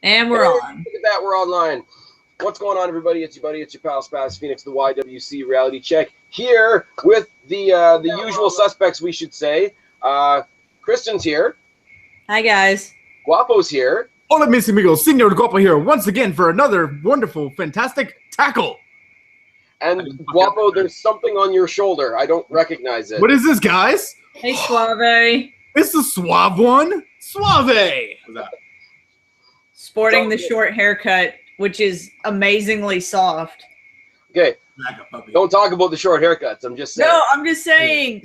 And we're on. Look at that, we're online. What's going on, everybody? It's your buddy, it's your pal Spaz Phoenix, the YWC Reality Check, here with the usual suspects, we should say. Kristen's here. Hi, guys. Guapo's here. Hola, mis amigos. Senor Guapo here once again for another wonderful, fantastic tackle. And Guapo, there's something on your shoulder. I don't recognize it. What is this, guys? Hey, Suave. It's the Suave one. Suave. What's that? Sporting the short haircut, which is amazingly soft. Okay. Don't talk about the short haircuts. I'm just saying. No, I'm just saying.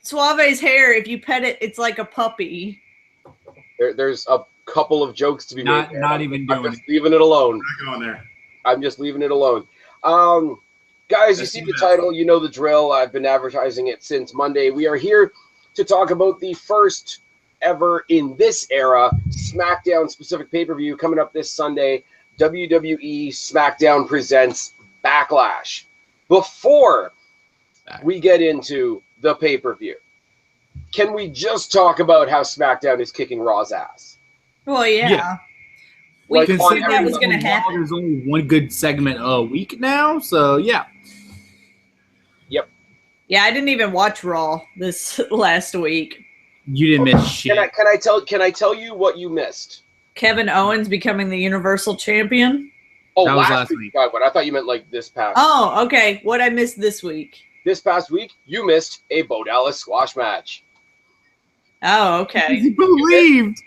Suave's hair, if you pet it, it's like a puppy. There's a couple of jokes to be made. Not even doing I'm just leaving it alone. Not going there. I'm just leaving it alone. Guys, you see the title, you know the drill. I've been advertising it since Monday. We are here to talk about the first ever in this era SmackDown specific pay-per-view coming up this Sunday. WWE SmackDown presents Backlash. Before we get into the pay-per-view, can we just talk about how SmackDown is kicking Raw's ass? Well, yeah. We Like, consider that was going to happen. There's only one good segment a week now, so yeah. Yep. Yeah, I didn't even watch Raw this last week. You didn't miss shit. Can I tell you what you missed? Kevin Owens becoming the Universal Champion. Oh, That was last week. God, but I thought you meant like this past. Oh, okay. What I missed this week? This past week, you missed a Bo Dallas squash match. Oh, okay. You believed.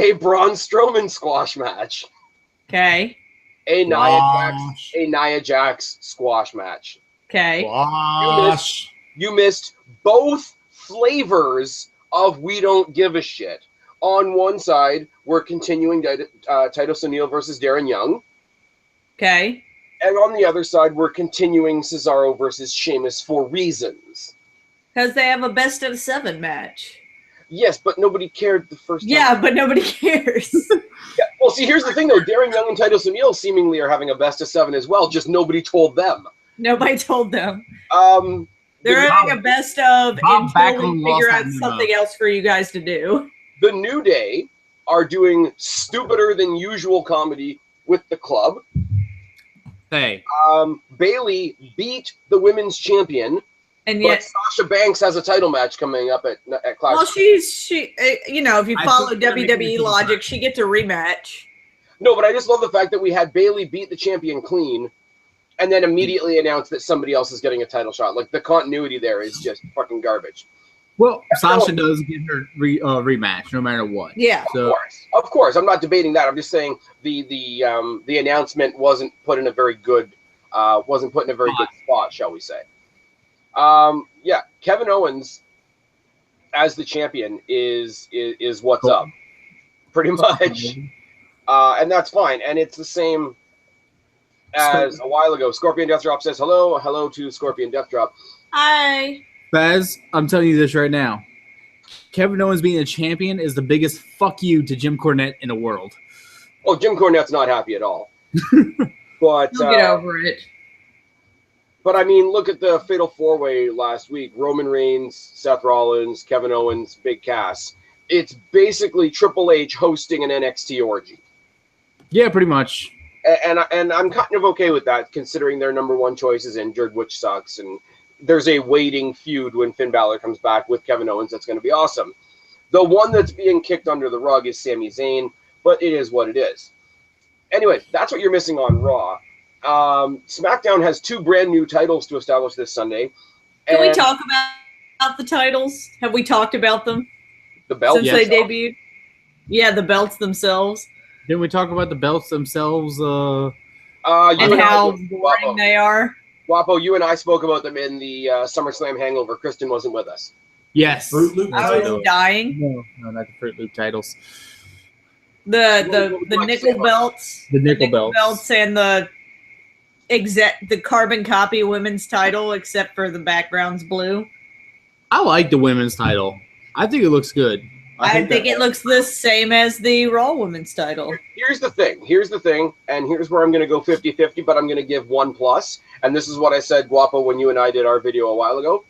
A Braun Strowman squash match. Okay. A Nia Jax squash match. Okay. Wash. You missed both flavors of We Don't Give a Shit. On one side, we're continuing Titus O'Neil versus Darren Young. Okay. And on the other side, we're continuing Cesaro versus Sheamus for reasons. Because they have a best of 7 match. Yes, but nobody cared the first time. Yeah, but nobody cares. Yeah. Well, see, here's the thing, though. Darren Young and Titus O'Neil seemingly are having a best of 7 as well, just nobody told them. Nobody told them. They're The having a best of Bob until we Backlund figure lost out that something else for you guys to do. New Day are doing stupider than usual comedy with the club. Hey. Bailey beat the women's champion, And but yet, Sasha Banks has a title match coming up at Clash. well, she, you know, if you I follow think they're making WWE it logic, she gets a rematch. No, but I just love the fact that we had Bailey beat the champion clean, and then immediately announced that somebody else is getting a title shot. Like, the continuity there is just fucking garbage. Well, Sasha does get her rematch no matter what. Yeah. So Of course. I'm not debating that. I'm just saying the announcement wasn't put in a very good spot, shall we say? Yeah, Kevin Owens as the champion is what's Cool. up, pretty much, and that's fine. And it's the same as a while ago. Scorpion Death Drop says hello to Scorpion Death Drop. Hi. Baz, I'm telling you this right now. Kevin Owens being a champion is the biggest fuck you to Jim Cornette in the world. Oh, Jim Cornette's not happy at all. But You'll get over it. But I mean, look at the Fatal 4-Way last week. Roman Reigns, Seth Rollins, Kevin Owens, Big Cass. It's basically Triple H hosting an NXT orgy. Yeah, pretty much. And I'm kind of okay with that, considering their number one choice is injured, which sucks. And there's a waiting feud when Finn Balor comes back with Kevin Owens. That's going to be awesome. The one that's being kicked under the rug is Sami Zayn, but it is what it is. Anyway, that's what you're missing on Raw. SmackDown has 2 brand new titles to establish this Sunday. Can we talk about the titles? Have we talked about them The belt since they debuted? Yeah, the belts themselves. Didn't we talk about the belts themselves? And how boring they are. Guapo, you and I spoke about them in the SummerSlam Hangover. Kristen wasn't with us. Yes. Fruit Loop I was dying. No, not the Fruit Loop titles. The nickel belts. The nickel belts. And the carbon copy women's title, except for the background's blue. I like the women's title. I think it looks good. I think it looks the same as the Raw women's title. Here's the thing, and here's where I'm going to go 50-50, but I'm going to give 1+. And this is what I said, Guapo, when you and I did our video a while ago.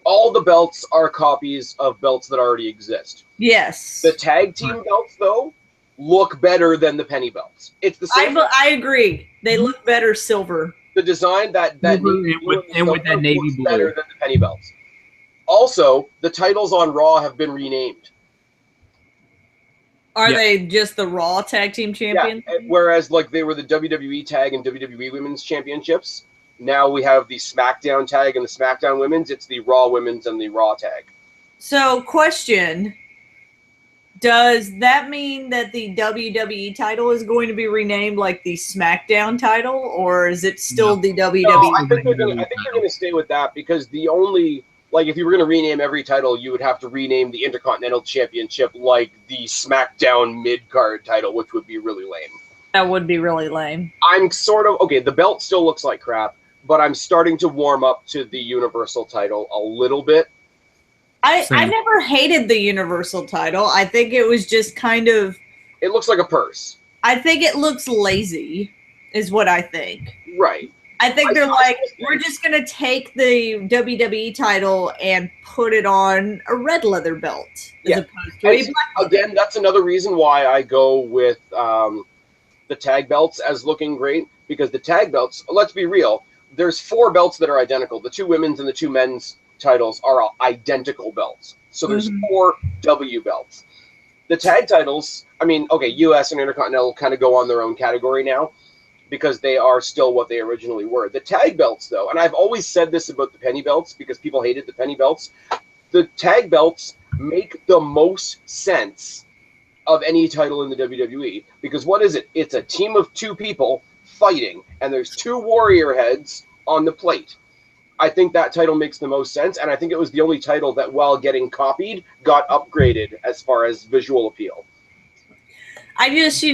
All the belts are copies of belts that already exist. Yes. The tag team belts, though, look better than the penny belts. It's the same. I agree. They look better silver. The design that with that navy blue better than the penny belts. Also, the titles on Raw have been renamed. Are they just the Raw Tag Team Champions? Yeah, whereas like they were the WWE Tag and WWE Women's Championships. Now we have the SmackDown Tag and the SmackDown Women's. It's the Raw Women's and the Raw Tag. So, question. Does that mean that the WWE title is going to be renamed like the SmackDown title, or is it still the WWE? No, I think they're going to stay with that because the only, like, if you were going to rename every title, you would have to rename the Intercontinental Championship like the SmackDown mid-card title, which would be really lame. That would be really lame. I'm sort of, okay, the belt still looks like crap, but I'm starting to warm up to the Universal title a little bit. I never hated the Universal title. I think it was just kind of... It looks like a purse. I think it looks lazy, is what I think. Right. I think they're like, we're just going to take the WWE title and put it on a red leather belt. As opposed to a black. Again, that's another reason why I go with the tag belts as looking great. Because the tag belts, let's be real, there's 4 belts that are identical. The 2 women's and the 2 men's titles are identical belts. So there's 4 W belts. The tag titles, I mean, okay, US and Intercontinental kind of go on their own category now because they are still what they originally were. The tag belts, though, and I've always said this about the penny belts because people hated the penny belts, the tag belts make the most sense of any title in the WWE because what is it? It's a team of 2 people fighting, and there's 2 warrior heads on the plate. I think that title makes the most sense, and I think it was the only title that, while getting copied, got upgraded as far as visual appeal. I just,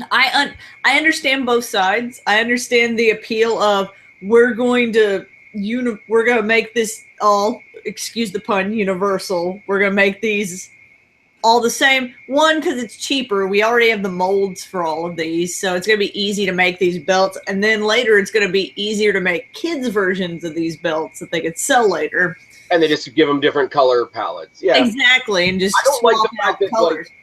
I understand both sides. I understand the appeal of we're going to make this all, excuse the pun, universal. We're going to make these all the same. One, because it's cheaper. We already have the molds for all of these, so it's going to be easy to make these belts. And then later, it's going to be easier to make kids' versions of these belts that they could sell later. And they just give them different color palettes. Yeah, exactly. And just I don't like the fact that colors. Like,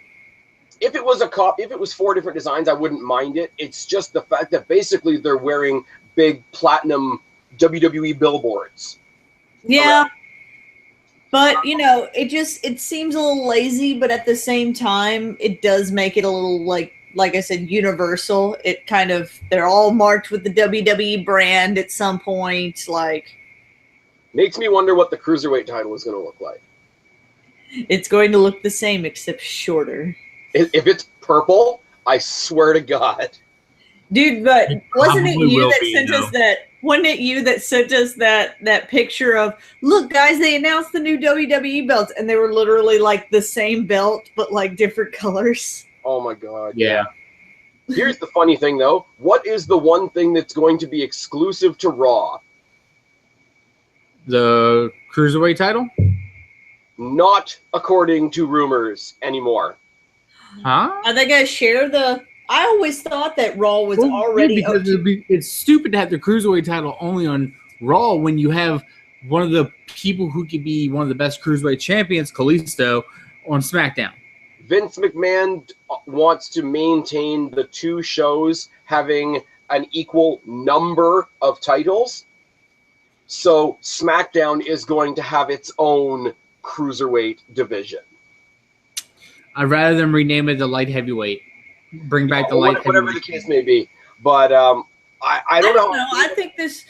if it was 4 different designs, I wouldn't mind it. It's just the fact that basically they're wearing big platinum WWE billboards. Yeah. But, it seems a little lazy, but at the same time, it does make it a little, like I said, universal. It kind of, they're all marked with the WWE brand at some point, like. Makes me wonder what the Cruiserweight title is going to look like. It's going to look the same, except shorter. If it's purple, I swear to God. Dude, but wasn't it you that sent us that? Wasn't it you that sent us that picture of, look, guys, they announced the new WWE belts, and they were literally like the same belt, but like different colors. Oh my God. Yeah. Here's the funny thing, though. What is the one thing that's going to be exclusive to Raw? The Cruiserweight title? Not according to rumors anymore. Huh? Are they going to share the... I always thought that Raw was already... Because it's stupid to have the Cruiserweight title only on Raw when you have one of the people who could be one of the best Cruiserweight champions, Kalisto, on SmackDown. Vince McMahon wants to maintain the 2 shows having an equal number of titles. So SmackDown is going to have its own Cruiserweight division. I'd rather them rename it the light heavyweight. Bring back the light heavyweight. Whatever the case may be. But I don't know. I think this...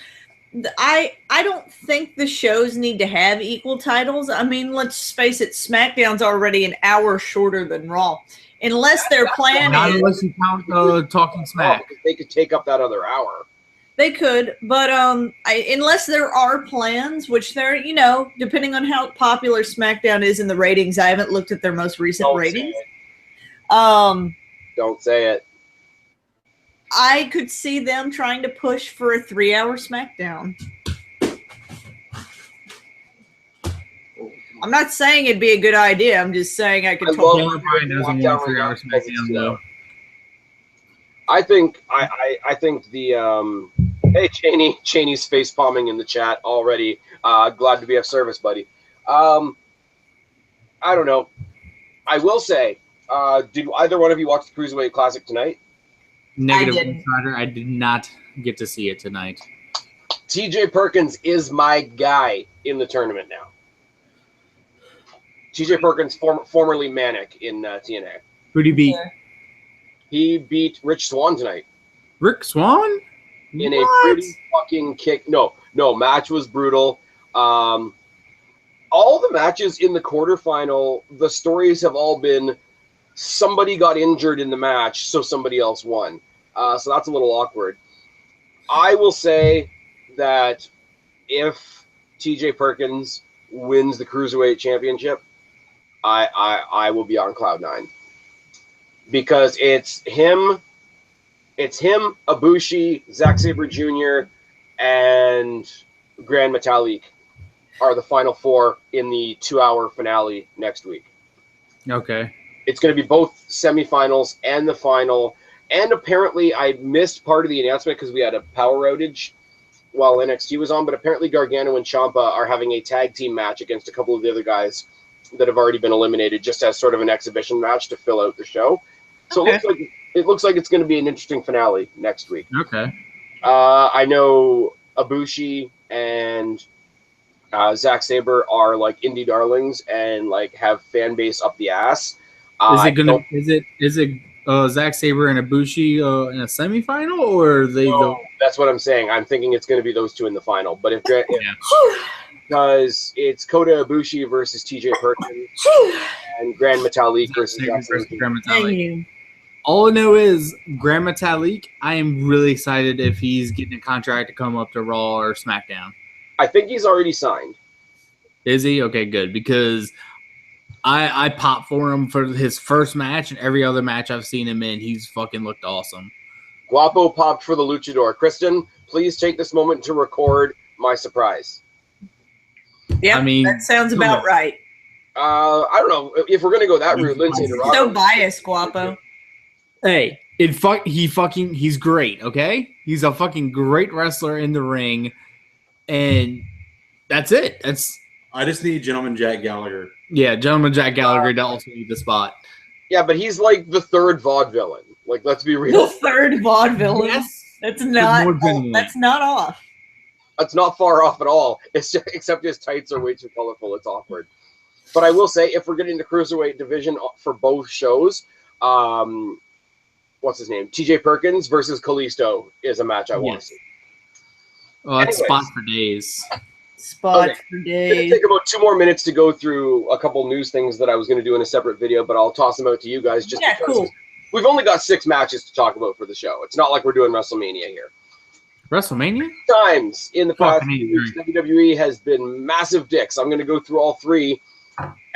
I don't think the shows need to have equal titles. I mean, let's face it, SmackDown's already an hour shorter than Raw. Unless their plan Not is... unless you count Talking Smack. They could take up that other hour. They could, but unless there are plans, which they're, depending on how popular SmackDown is in the ratings, I haven't looked at their most recent ratings. Don't say it. I could see them trying to push for a 3-hour SmackDown. I'm not saying it'd be a good idea. I'm just saying I could totally. I think the hey Cheney's face palming in the chat already. Glad to be of service, buddy. I don't know. I will say Did either one of you watch the Cruiserweight Classic tonight? Negative I didn't. Insider. I did not get to see it tonight. TJ Perkins is my guy in the tournament now. TJ Perkins, formerly Manic in TNA. Who did he beat? He beat Rich Swann tonight. Rick Swan? In a pretty fucking kick. No, match was brutal. All the matches in the quarterfinal, the stories have all been somebody got injured in the match, so somebody else won. So that's a little awkward. I will say that if TJ Perkins wins the Cruiserweight Championship, I will be on cloud nine. Because it's him, Ibushi, Zack Sabre Jr., and Grand Metalik are the final four in the 2-hour finale next week. Okay. It's going to be both semifinals and the final. And apparently I missed part of the announcement because we had a power outage while NXT was on, but apparently Gargano and Ciampa are having a tag team match against a couple of the other guys that have already been eliminated, just as sort of an exhibition match to fill out the show. So it looks like it's going to be an interesting finale next week. Okay. I know Ibushi and Zack Sabre are like indie darlings and like have fan base up the ass. Is it Zack Sabre and Ibushi in a semifinal, or are they? That's what I'm saying. I'm thinking it's going to be those two in the final. But because it's Kota Ibushi versus TJ Perkins and Grand Metalik versus Zack Sabre. Grand Metalik. All I know is Grand Metalik, I am really excited if he's getting a contract to come up to Raw or SmackDown. I think he's already signed. Is he? Okay, good. Because I popped for him for his first match, and every other match I've seen him in, he's fucking looked awesome. Guapo popped for the Luchador. Kristen, please take this moment to record my surprise. Yeah, that sounds about right. I don't know. If we're going to go that route, Lindsay. So biased, Guapo. Hey, he's great, okay? He's a fucking great wrestler in the ring, and that's it. I just need Gentleman Jack Gallagher. Yeah, Gentleman Jack Gallagher to also need the spot. Yeah, but he's like the third vaudevillain. Like, let's be real. The third vaudevillain? Yes. That's not off. That's not far off at all. It's just, except his tights are way too colorful. It's awkward. But I will say, if we're getting the Cruiserweight division for both shows, what's his name? TJ Perkins versus Kalisto is a match I want to see. Oh, that's spot for days. For days. It's going to take about 2 more minutes to go through a couple news things that I was going to do in a separate video, but I'll toss them out to you guys just because cool. We've only got 6 matches to talk about for the show. It's not like we're doing WrestleMania here. WrestleMania? Times in the past weeks, WWE has been massive dicks. I'm going to go through all 3,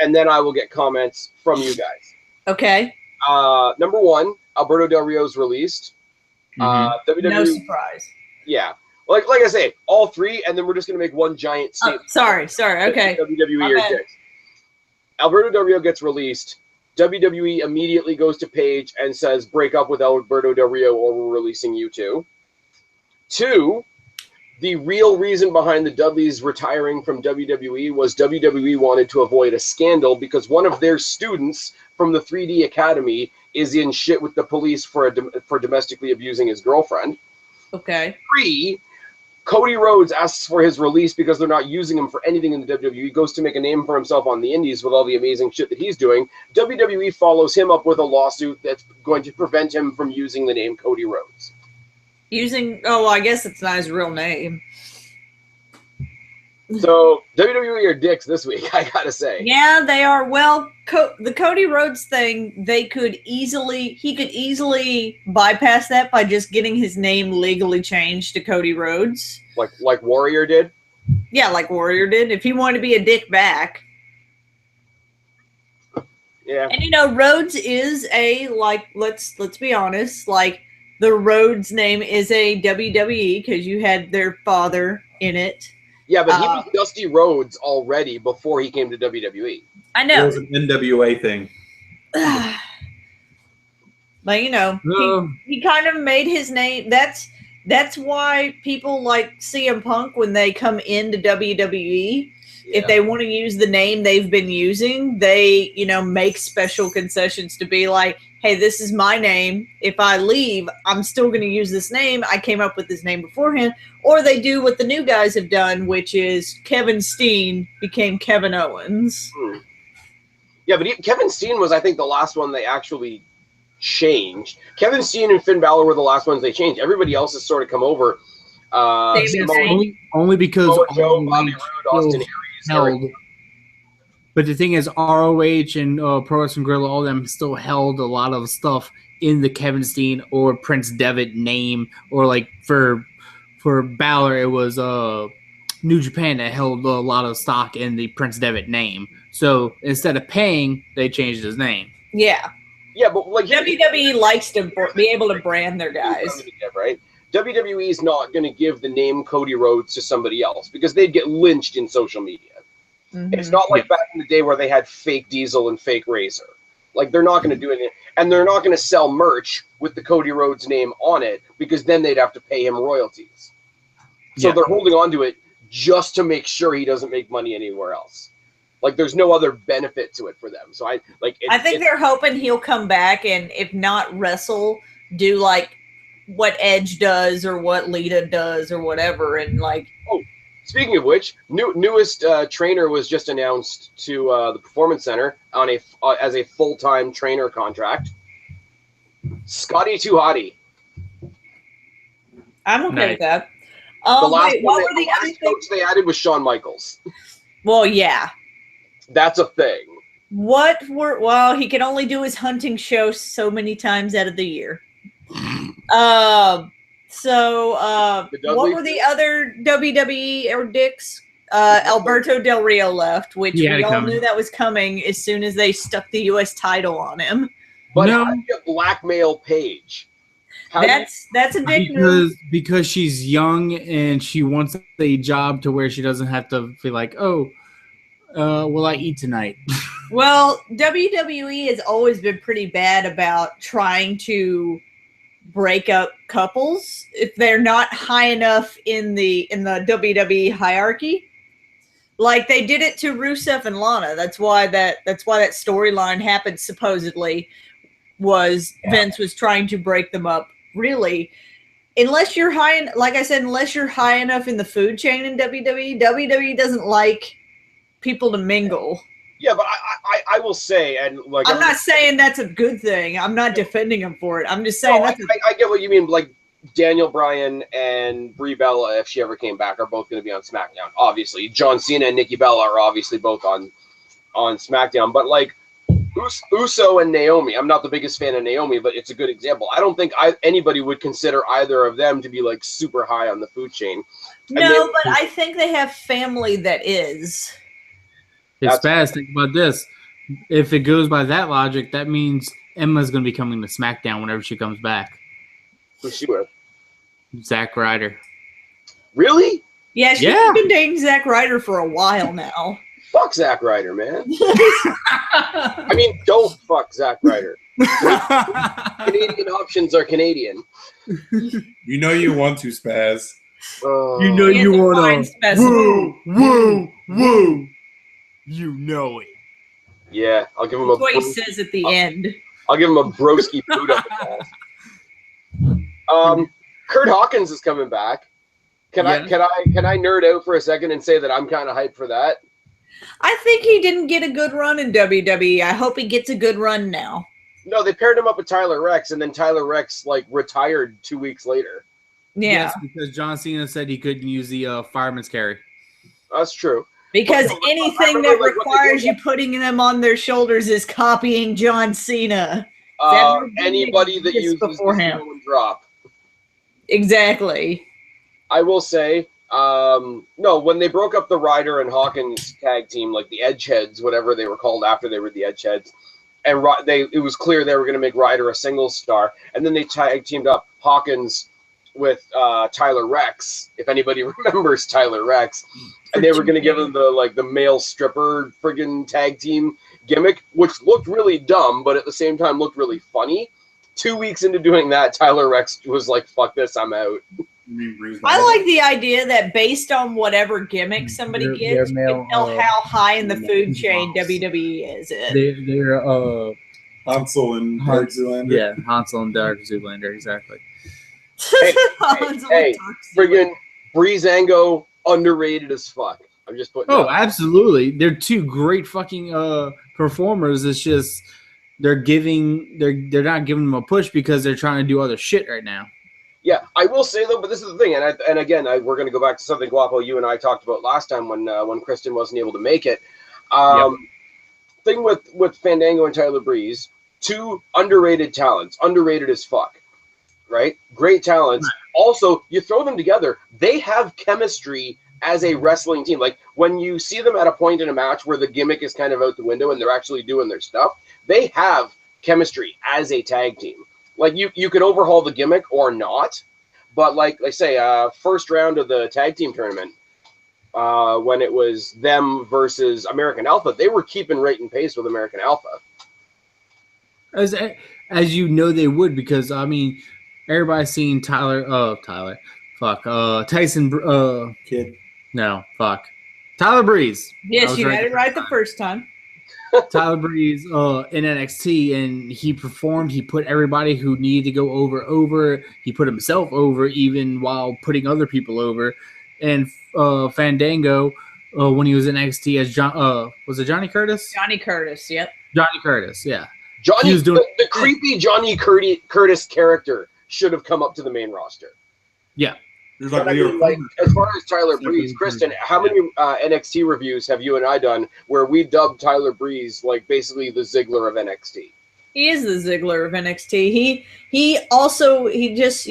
and then I will get comments from you guys. Okay. Number 1, Alberto Del Rio's released. WWE, no surprise. Yeah. Like I say, all 3, and then we're just going to make one giant statement. Sorry. Okay. WWE are dicks. Alberto Del Rio gets released. WWE immediately goes to Paige and says, break up with Alberto Del Rio or we're releasing you too. 2, the real reason behind the Dudleys retiring from WWE was WWE wanted to avoid a scandal because one of their students from the 3D Academy is in shit with the police for domestically abusing his girlfriend. Okay. 3, Cody Rhodes asks for his release because they're not using him for anything in the WWE. He goes to make a name for himself on the indies with all the amazing shit that he's doing. WWE follows him up with a lawsuit that's going to prevent him from using the name Cody Rhodes. I guess it's not his real name. So WWE are dicks this week, I gotta say. Yeah, they are. Well, the Cody Rhodes thing, he could easily bypass that by just getting his name legally changed to Cody Rhodes. Like Warrior did? Yeah, like Warrior did. If he wanted to be a dick back. Yeah. And Rhodes is let's be honest, the Rhodes name is a WWE because you had their father in it. Yeah, but he was Dusty Rhodes already before he came to WWE. I know. It was an NWA thing. But he kind of made his name. That's why people like CM Punk when they come into WWE if they want to use the name they've been using, they, make special concessions to be like, hey, this is my name. If I leave, I'm still going to use this name. I came up with this name beforehand. Or they do what the new guys have done, which is Kevin Steen became Kevin Owens. Yeah, but Kevin Steen was, I think, the last one they actually changed. Kevin Steen and Finn Balor were the last ones they changed. Everybody else has sort of come over. Only because Joe, Bobby Roode, Austin Aries, held. But the thing is, ROH and Pro Wrestling Guerrilla, all of them still held a lot of stuff in the Kevin Steen or Prince Devitt name, or like for Balor, it was New Japan that held a lot of stock in the Prince Devitt name. So instead of paying, they changed his name. Yeah. Yeah, but like WWE likes to be able to brand their guys, right? WWE is not going to give the name Cody Rhodes to somebody else because they'd get lynched in social media. Mm-hmm. It's not like back in the day where they had fake Diesel and fake Razor. Like, they're not going to do anything. And they're not going to sell merch with the Cody Rhodes name on it because then they'd have to pay him royalties. So they're holding on to it just to make sure he doesn't make money anywhere else. Like, there's no other benefit to it for them. So I think they're hoping he'll come back and, if not wrestle, do like what Edge does or what Lita does or whatever. And like, speaking of which, newest trainer was just announced to the Performance Center on as a full-time trainer contract. Scotty Too Hottie. I'm okay with that. The last coach they added was Shawn Michaels. Well, yeah. That's a thing. Well, he can only do his hunting show so many times out of the year. What were the other WWE or dicks? Alberto Del Rio left, which we all knew that was coming as soon as they stuck the U.S. title on him. But how do you blackmail Paige? That's a dick move. Because she's young and she wants a job to where she doesn't have to be like, will I eat tonight? Well, WWE has always been pretty bad about trying to break up couples if they're not high enough in the WWE hierarchy. Like, they did it to Rusev and Lana. That's why that storyline happened, supposedly, was Vince was trying to break them up. Really, unless you're unless you're high enough in the food chain in WWE doesn't like people to mingle. Yeah, but I will say, and like, I'm not saying that's a good thing. I'm not defending him for it. I'm just saying I get what you mean. Like, Daniel Bryan and Brie Bella, if she ever came back, are both going to be on SmackDown. Obviously, John Cena and Nikki Bella are obviously both on SmackDown. But like, Uso and Naomi, I'm not the biggest fan of Naomi, but it's a good example. I don't think anybody would consider either of them to be like super high on the food chain. No, but I think they have family that is. It's fast. Think about this. If it goes by that logic, that means Emma's going to be coming to SmackDown whenever she comes back. Who's she with? Zack Ryder. Really? Yeah, she's been dating Zack Ryder for a while now. Fuck Zack Ryder, man. I mean, don't fuck Zack Ryder. Canadian options are Canadian. You know you want to, Spaz. You know you want to. Woo. You know it. Yeah, I'll give him That's what he says at the end. I'll give him a broski boot up the ass. Kurt Hawkins is coming back. Can I nerd out for a second and say that I'm kind of hyped for that? I think he didn't get a good run in WWE. I hope he gets a good run now. No, they paired him up with Tyler Rex, and then Tyler Rex retired 2 weeks later. Yeah, yes, because John Cena said he couldn't use the fireman's carry. That's true. Because anything that requires you putting them on their shoulders is copying John Cena. Anybody that uses the drop. Exactly. I will say, no, when they broke up the Ryder and Hawkins tag team, like the Edgeheads, whatever they were called after they were the Edgeheads, and it was clear they were going to make Ryder a singles star, and then they tag teamed up Hawkins with Tyler Rex, if anybody remembers Tyler Rex, and they were going to give him the male stripper friggin' tag team gimmick, which looked really dumb, but at the same time looked really funny. 2 weeks into doing that, Tyler Rex was like, fuck this, I'm out. I like the idea that based on whatever gimmick somebody gets, you can tell how high in the food chain WWE is. They're Hansel and Dark Zoolander. Yeah, Hansel and Dark Zoolander, exactly. Hey, friggin' Breezango, underrated as fuck. I'm just putting. Oh, absolutely! They're two great fucking performers. It's just they're not giving them a push because they're trying to do other shit right now. Yeah, I will say though, but this is the thing, and again, we're going to go back to something Guapo you and I talked about last time when Kristen wasn't able to make it. Thing with Fandango and Tyler Breeze, two underrated talents, underrated as fuck, right? Great talents. Right. Also, you throw them together, they have chemistry as a wrestling team. Like when you see them at a point in a match where the gimmick is kind of out the window and they're actually doing their stuff, they have chemistry as a tag team. Like you could overhaul the gimmick or not, but like I say, first round of the tag team tournament, when it was them versus American Alpha, they were keeping rate and pace with American Alpha. As you know they would, because I mean everybody's seen Tyson Kid. No, fuck. Tyler Breeze. Yes, you had it right the first time. Tyler Breeze in NXT, and he performed. He put everybody who needed to go over. He put himself over even while putting other people over. And Fandango, when he was in NXT as was it Johnny Curtis? Johnny Curtis, yep. Johnny Curtis, yeah. Johnny, the creepy Johnny Curtis character should have come up to the main roster. Yeah. But I mean, like, as far as Tyler Breeze, Kristen, how many NXT reviews have you and I done where we dubbed Tyler Breeze like basically the Ziggler of NXT? He is the Ziggler of NXT. He just,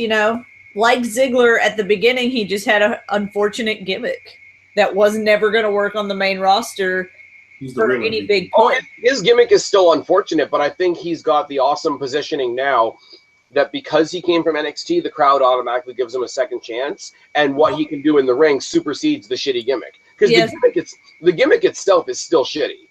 like Ziggler at the beginning, he just had an unfortunate gimmick that was never going to work on the main roster for any big point. His gimmick is still unfortunate, but I think he's got the awesome positioning now that because he came from NXT, the crowd automatically gives him a second chance, and what he can do in the ring supersedes the shitty gimmick. Because the gimmick itself is still shitty.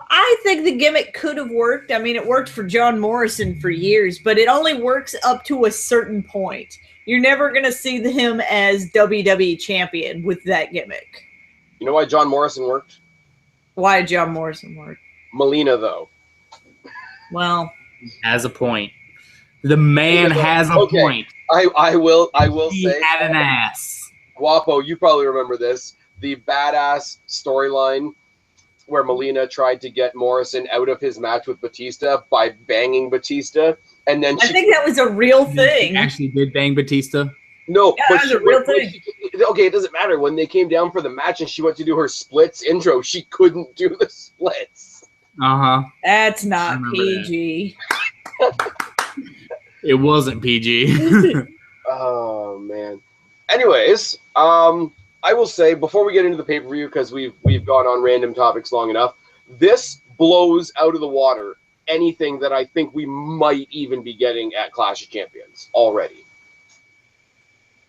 I think the gimmick could have worked. I mean, it worked for John Morrison for years, but it only works up to a certain point. You're never going to see him as WWE champion with that gimmick. You know why John Morrison worked? Why did John Morrison work? Melina, though. Well, has a point. The man has a point. I will he say. He had an ass. Guapo, you probably remember this. The badass storyline where Melina tried to get Morrison out of his match with Batista by banging Batista. And then I think that was a real thing. She actually did bang Batista? No. Yeah, that was a real thing. It doesn't matter. When they came down for the match and she went to do her splits intro, she couldn't do the splits. Uh-huh. That's not PG. It wasn't PG. Oh man. Anyways, I will say before we get into the pay-per-view, because we've gone on random topics long enough, this blows out of the water anything that I think we might even be getting at Clash of Champions already.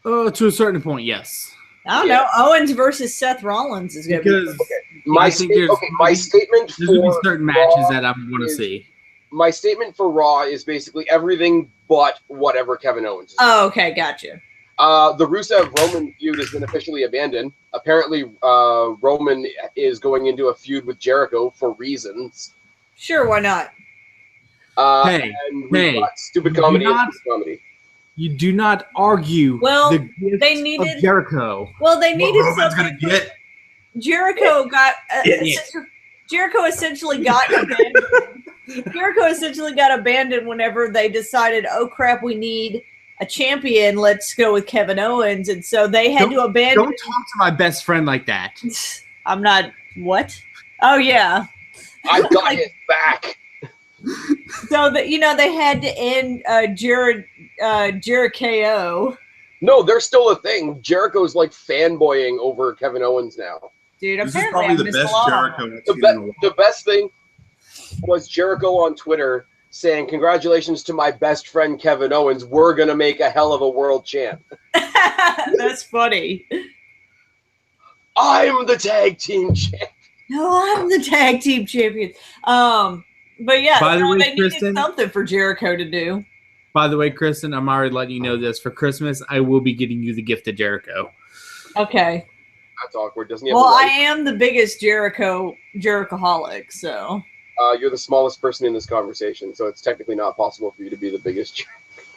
To a certain point, yes. I don't know. Owens versus Seth Rollins is going to be. My statement for there's certain matches that I'm going to see. My statement for Raw is basically everything but whatever Kevin Owens is. Oh, okay, gotcha. The Rusev-Roman feud has been officially abandoned. Apparently, Roman is going into a feud with Jericho for reasons. Sure, why not? Stupid comedy and comedy. You do not argue. Well, they needed Jericho. Well, they needed something. Jericho got. Jericho essentially got abandoned. Jericho essentially got abandoned whenever they decided, oh crap, we need a champion. Let's go with Kevin Owens, and so they had to abandon. Don't talk to my best friend like that. I'm not. What? Oh yeah. I got his back. So that they had to end Jericho. No, they're still a thing. Jericho's like fanboying over Kevin Owens now. Dude, this apparently is probably the best Jericho. The best thing was Jericho on Twitter saying, "Congratulations to my best friend Kevin Owens. We're gonna make a hell of a world champ." That's funny. I'm the tag team champ. No, I'm the tag team champion. But yeah, By the way, they Kristen, needed something for Jericho to do. By the way, Kristen, I'm already letting you know this. For Christmas, I will be getting you the gift of Jericho. Okay. That's awkward. Doesn't he have Well, a I wife? am the biggest Jerichoholic, so. You're the smallest person in this conversation, so it's technically not possible for you to be the biggest.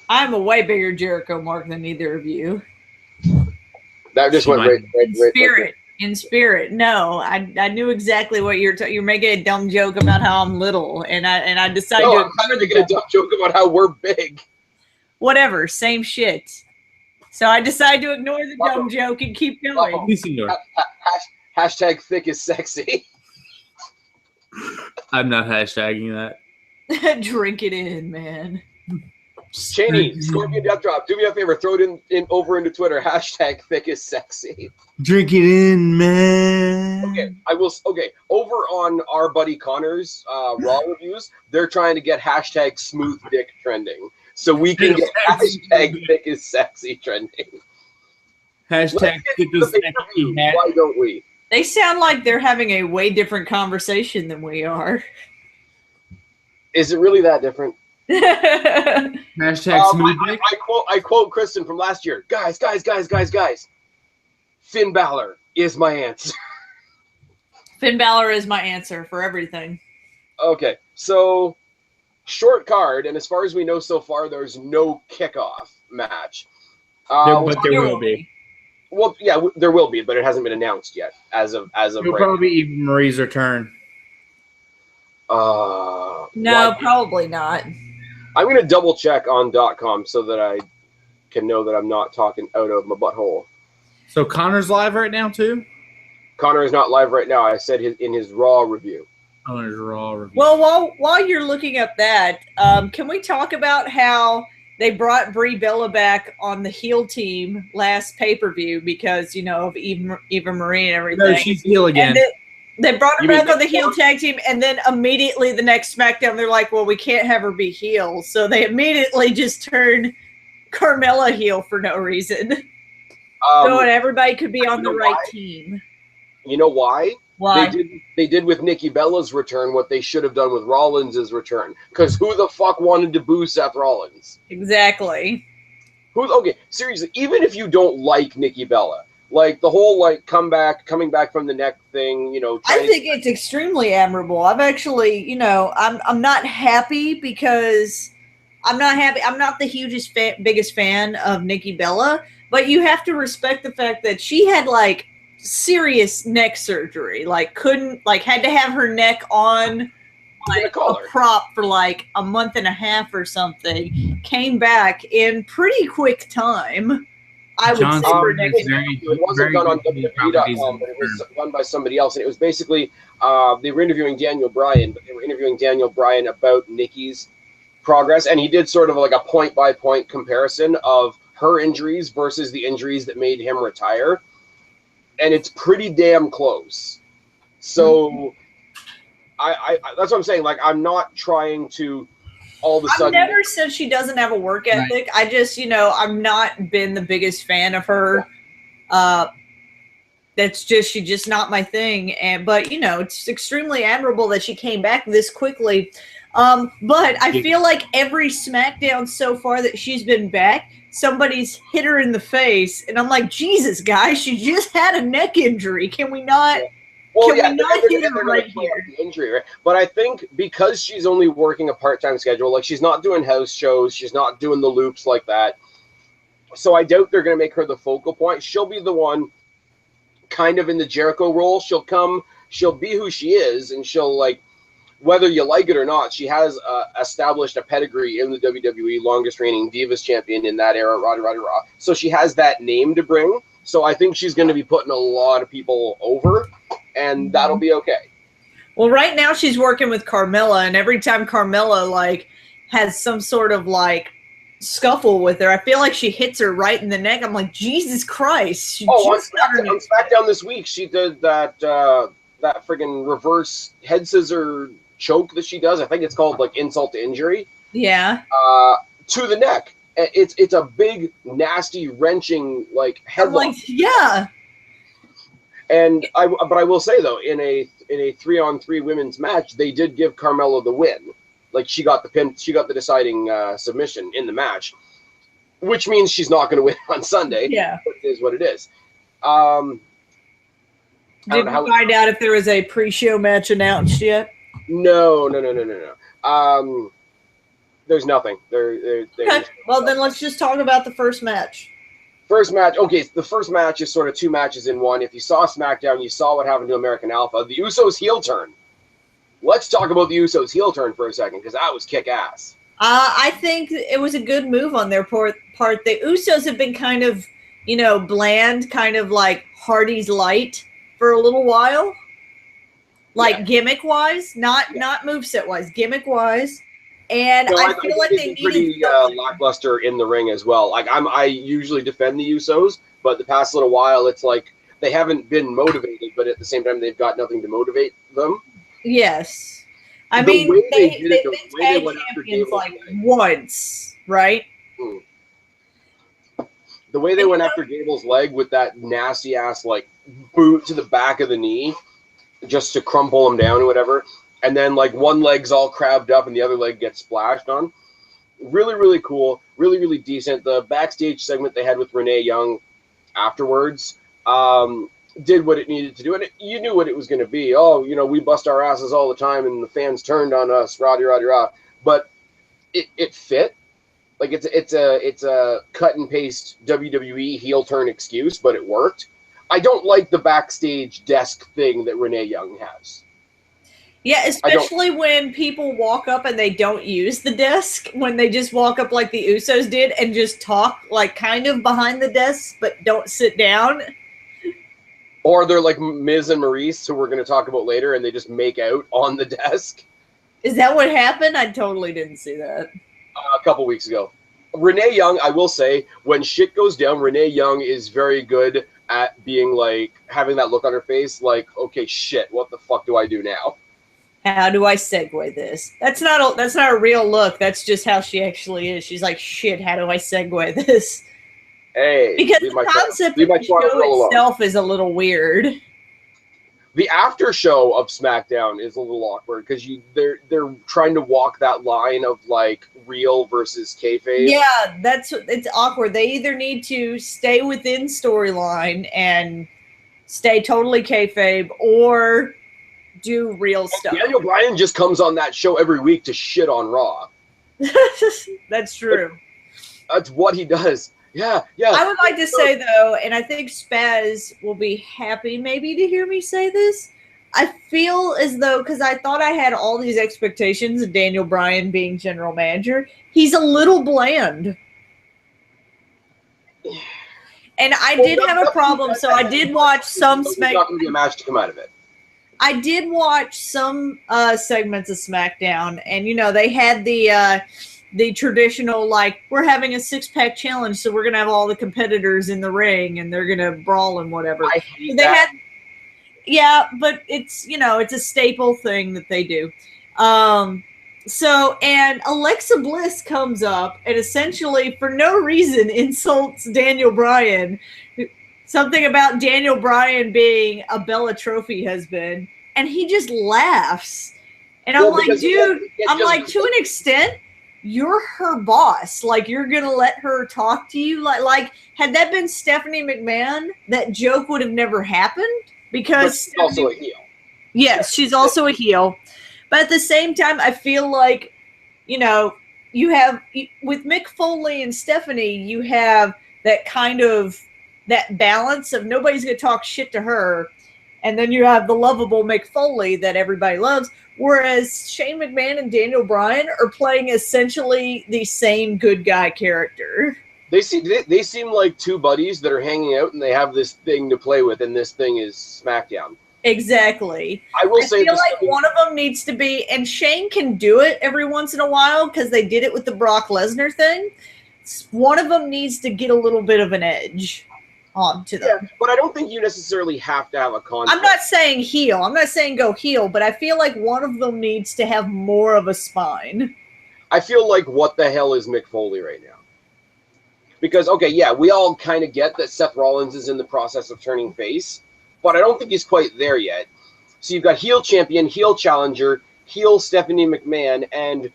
I'm a way bigger Jericho mark than either of you. That just went right. In spirit. No, I knew exactly what you're making a dumb joke about how I'm little, and I decided No, to. I'm kind of making a dumb joke about how we're big. Whatever, same shit. So I decided to ignore the dumb joke and keep going. Hashtag thick is sexy. I'm not hashtagging that. Drink it in, man. Cheney, Scorpion Death Drop. Do me a favor, throw it in over into Twitter. Hashtag thick is sexy. Drink it in, man. Okay, I will. Okay, over on our buddy Connor's Raw reviews, they're trying to get hashtag smooth dick trending, so we can get hashtag thick is sexy trending. Hashtag thick is sexy. Why don't we? They sound like they're having a way different conversation than we are. Is it really that different? Hashtag smooth dick. I quote Kristen from last year. Guys. Finn Balor is my answer. Finn Balor is my answer for everything. Okay, so short card, and as far as we know so far, there's no kickoff match. But there will be. Well, yeah, there will be, but it hasn't been announced yet. As of It'll probably be Eva Marie's return. No, probably not. I'm going to double check on .com so that I can know that I'm not talking out of my butthole. So Connor's live right now too? Connor is not live right now. I said in his Raw review. Oh, his Raw review. Well, while you're looking up that, can we talk about how they brought Brie Bella back on the heel team last pay-per-view because, of Eva Marie and everything? No, she's heel again. They brought her back on the heel tag team, and then immediately the next SmackDown, they're like, well, we can't have her be heel. So they immediately just turned Carmella heel for no reason. So everybody could be on the right team. You know why? Why? They did with Nikki Bella's return what they should have done with Rollins' return. Because who the fuck wanted to boo Seth Rollins? Exactly. Okay, seriously, even if you don't like Nikki Bella, like the whole coming back from the neck thing, I think it's extremely admirable. I've actually, I'm not happy because I'm not happy. I'm not the biggest fan of Nikki Bella, but you have to respect the fact that she had serious neck surgery, had to have her neck on a prop for a month and a half or something, came back in pretty quick time. I would say it wasn't done on WWE.com, but it was done by somebody else, and it was basically they were interviewing Daniel Bryan, but they were interviewing Daniel Bryan about Nikki's progress, and he did sort of a point-by-point comparison of her injuries versus the injuries that made him retire. And it's pretty damn close. So I that's what I'm saying. I'm not trying to all of a sudden. I've never said she doesn't have a work ethic. Right. I just, I've not been the biggest fan of her. She's just not my thing. But it's extremely admirable that she came back this quickly. But I feel like every SmackDown so far that she's been back, somebody's hit her in the face, and I'm like, Jesus, guys, she just had a neck injury. Can we not? Well, hit her right here? The injury, right? But I think because she's only working a part-time schedule, she's not doing house shows, she's not doing the loops like that. So I doubt they're going to make her the focal point. She'll be the one, kind of in the Jericho role. She'll come, she'll be who she is, and she'll whether you like it or not, she has established a pedigree in the WWE, longest reigning Divas champion in that era, Roddy Raw. So she has that name to bring. So I think she's going to be putting a lot of people over, and that'll be okay. Well, right now she's working with Carmella, and every time Carmella has some sort of scuffle with her, I feel like she hits her right in the neck. I'm like, Jesus Christ! On SmackDown this week, she did that friggin' reverse head scissor choke that she does. I think it's called insult to injury. Yeah. To the neck. It's a big, nasty, wrenching headlock. Yeah. And but I will say though, in a 3-on-3 women's match, they did give Carmella the win. Like she got the pin, she got the deciding submission in the match, which means she's not going to win on Sunday. Yeah, it is what it is. Did you find out if there was a pre-show match announced yet? No. There's nothing. Okay. Well, then let's just talk about the first match. First match. Okay, the first match is sort of two matches in one. If you saw SmackDown, you saw what happened to American Alpha. The Usos heel turn. Let's talk about the Usos heel turn for a second, because that was kick-ass. I think it was a good move on their part. The Usos have been kind of, bland, kind of like Hardy's Light for a little while. Like gimmick-wise, not moveset-wise, gimmick-wise. And I feel like they needed pretty lackluster in the ring as well. Like I usually defend the Usos, but the past little while, it's like they haven't been motivated, but at the same time, they've got nothing to motivate them. Yes, I mean they've been tag champions like once, right? The way they went after Gable's leg with that nasty ass like boot to the back of the knee, just to crumple him down or whatever. And then, like, one leg's all crabbed up and the other leg gets splashed on. Really, really cool. Really, really decent. The backstage segment they had with Renee Young afterwards did what it needed to do. And you knew what it was going to be. Oh, we bust our asses all the time and the fans turned on us. Rah-de-rah-de-rah. But it fit. Like, it's a cut-and-paste WWE heel turn excuse, but it worked. I don't like the backstage desk thing that Renee Young has. Yeah, especially when people walk up and they don't use the desk, when they just walk up like the Usos did and just talk like kind of behind the desk but don't sit down. Or they're like Miz and Maurice, who we're going to talk about later, and they just make out on the desk. Is that what happened? I totally didn't see that. A couple weeks ago. Renee Young, I will say, when shit goes down, Renee Young is very good at being like, having that look on her face, like, okay, shit, what the fuck do I do now? How do I segue this? That's not a real look. That's just how she actually is. She's like, shit, how do I segue this? Hey, because the concept of the show itself is a little weird. The after show of SmackDown is a little awkward because they're trying to walk that line of like real versus kayfabe. Yeah, it's awkward. They either need to stay within storyline and stay totally kayfabe, or do real stuff. Daniel Bryan just comes on that show every week to shit on Raw. That's true. That's what he does. Yeah. I would like to say, though, and I think Spaz will be happy maybe to hear me say this, I feel as though, because I thought I had all these expectations of Daniel Bryan being general manager, he's a little bland. And I did have a problem, so I did watch some There's not going to be a match to come out of it. I did watch some segments of SmackDown, and they had the traditional, like, we're having a 6-pack challenge, so we're gonna have all the competitors in the ring and they're gonna brawl and whatever. I hate that. Yeah, but it's it's a staple thing that they do. And Alexa Bliss comes up and essentially for no reason insults Daniel Bryan. Something about Daniel Bryan being a Bella Trophy husband, and he just laughs. And I'm like, dude, to an extent, you're her boss. Like, you're going to let her talk to you? Like, had that been Stephanie McMahon, that joke would have never happened. Because she's also a heel. Yes, she's also a heel. But at the same time, I feel like, you have, with Mick Foley and Stephanie, you have that kind of, that balance of nobody's going to talk shit to her. And then you have the lovable Mick Foley that everybody loves. Whereas Shane McMahon and Daniel Bryan are playing essentially the same good guy character. They seem like two buddies that are hanging out and they have this thing to play with, and this thing is SmackDown. Exactly. I feel like one of them needs to be, and Shane can do it every once in a while because they did it with the Brock Lesnar thing. One of them needs to get a little bit of an edge onto them. Yeah, but I don't think you necessarily have to have a conflict. I'm not saying heel. I'm not saying go heel, but I feel like one of them needs to have more of a spine. I feel like what the hell is Mick Foley right now? Because, okay, yeah, we all kind of get that Seth Rollins is in the process of turning face, but I don't think he's quite there yet. So you've got heel champion, heel challenger, heel Stephanie McMahon, and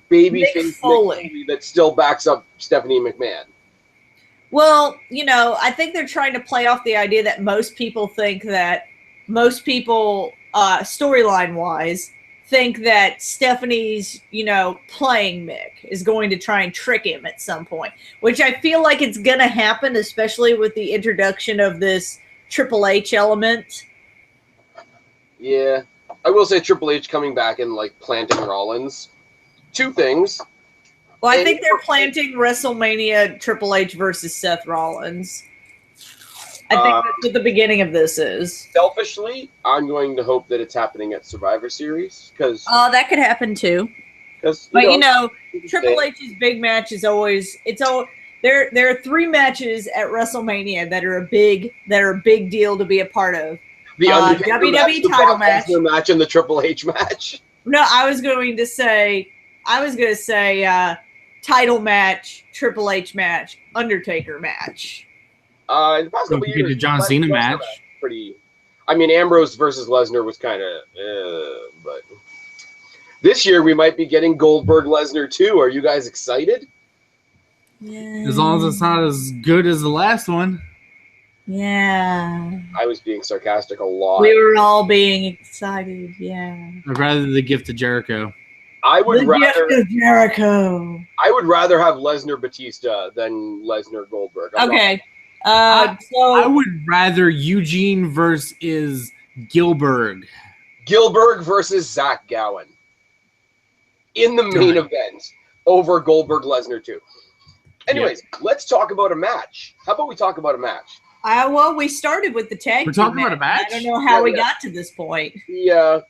babyface Mick Mick Foley. Foley that still backs up Stephanie McMahon. Well, you know, I think they're trying to play off the idea that most people storyline-wise, think that Stephanie's, you know, playing Mick is going to try and trick him at some point, which I feel like it's going to happen, especially with the introduction of this Triple H element. Yeah. I will say Triple H coming back and, like, planting Rollins. Two things. Well, I think they're planting WrestleMania Triple H versus Seth Rollins. I think that's what the beginning of this is. Selfishly, I'm going to hope that it's happening at Survivor Series because that could happen too. But you know, Triple H's big match is always there are 3 matches at WrestleMania that are a big deal to be a part of. The WWE title match, the match, and the Triple H match. No, I was going to say title match, Triple H match, Undertaker match. In the past couple Don't forget years, the John Cena match. Pretty. I mean, Ambrose versus Lesnar was kind of, but this year we might be getting Goldberg Lesnar too. Are you guys excited? Yeah. As long as it's not as good as the last one. Yeah. I was being sarcastic a lot. We were all being excited. Yeah. I'd rather the gift of Jericho. I would rather gift of Jericho. I would rather have Lesnar Batista than Lesnar Goldberg. Okay. I would rather Eugene versus Gilbert. Gilbert versus Zach Gowen in the main event over Goldberg Lesnar too. Anyways, let's talk about a match. How about we talk about a match? Well, we started with the tag. We're talking about a match. I don't know how we got to this point. The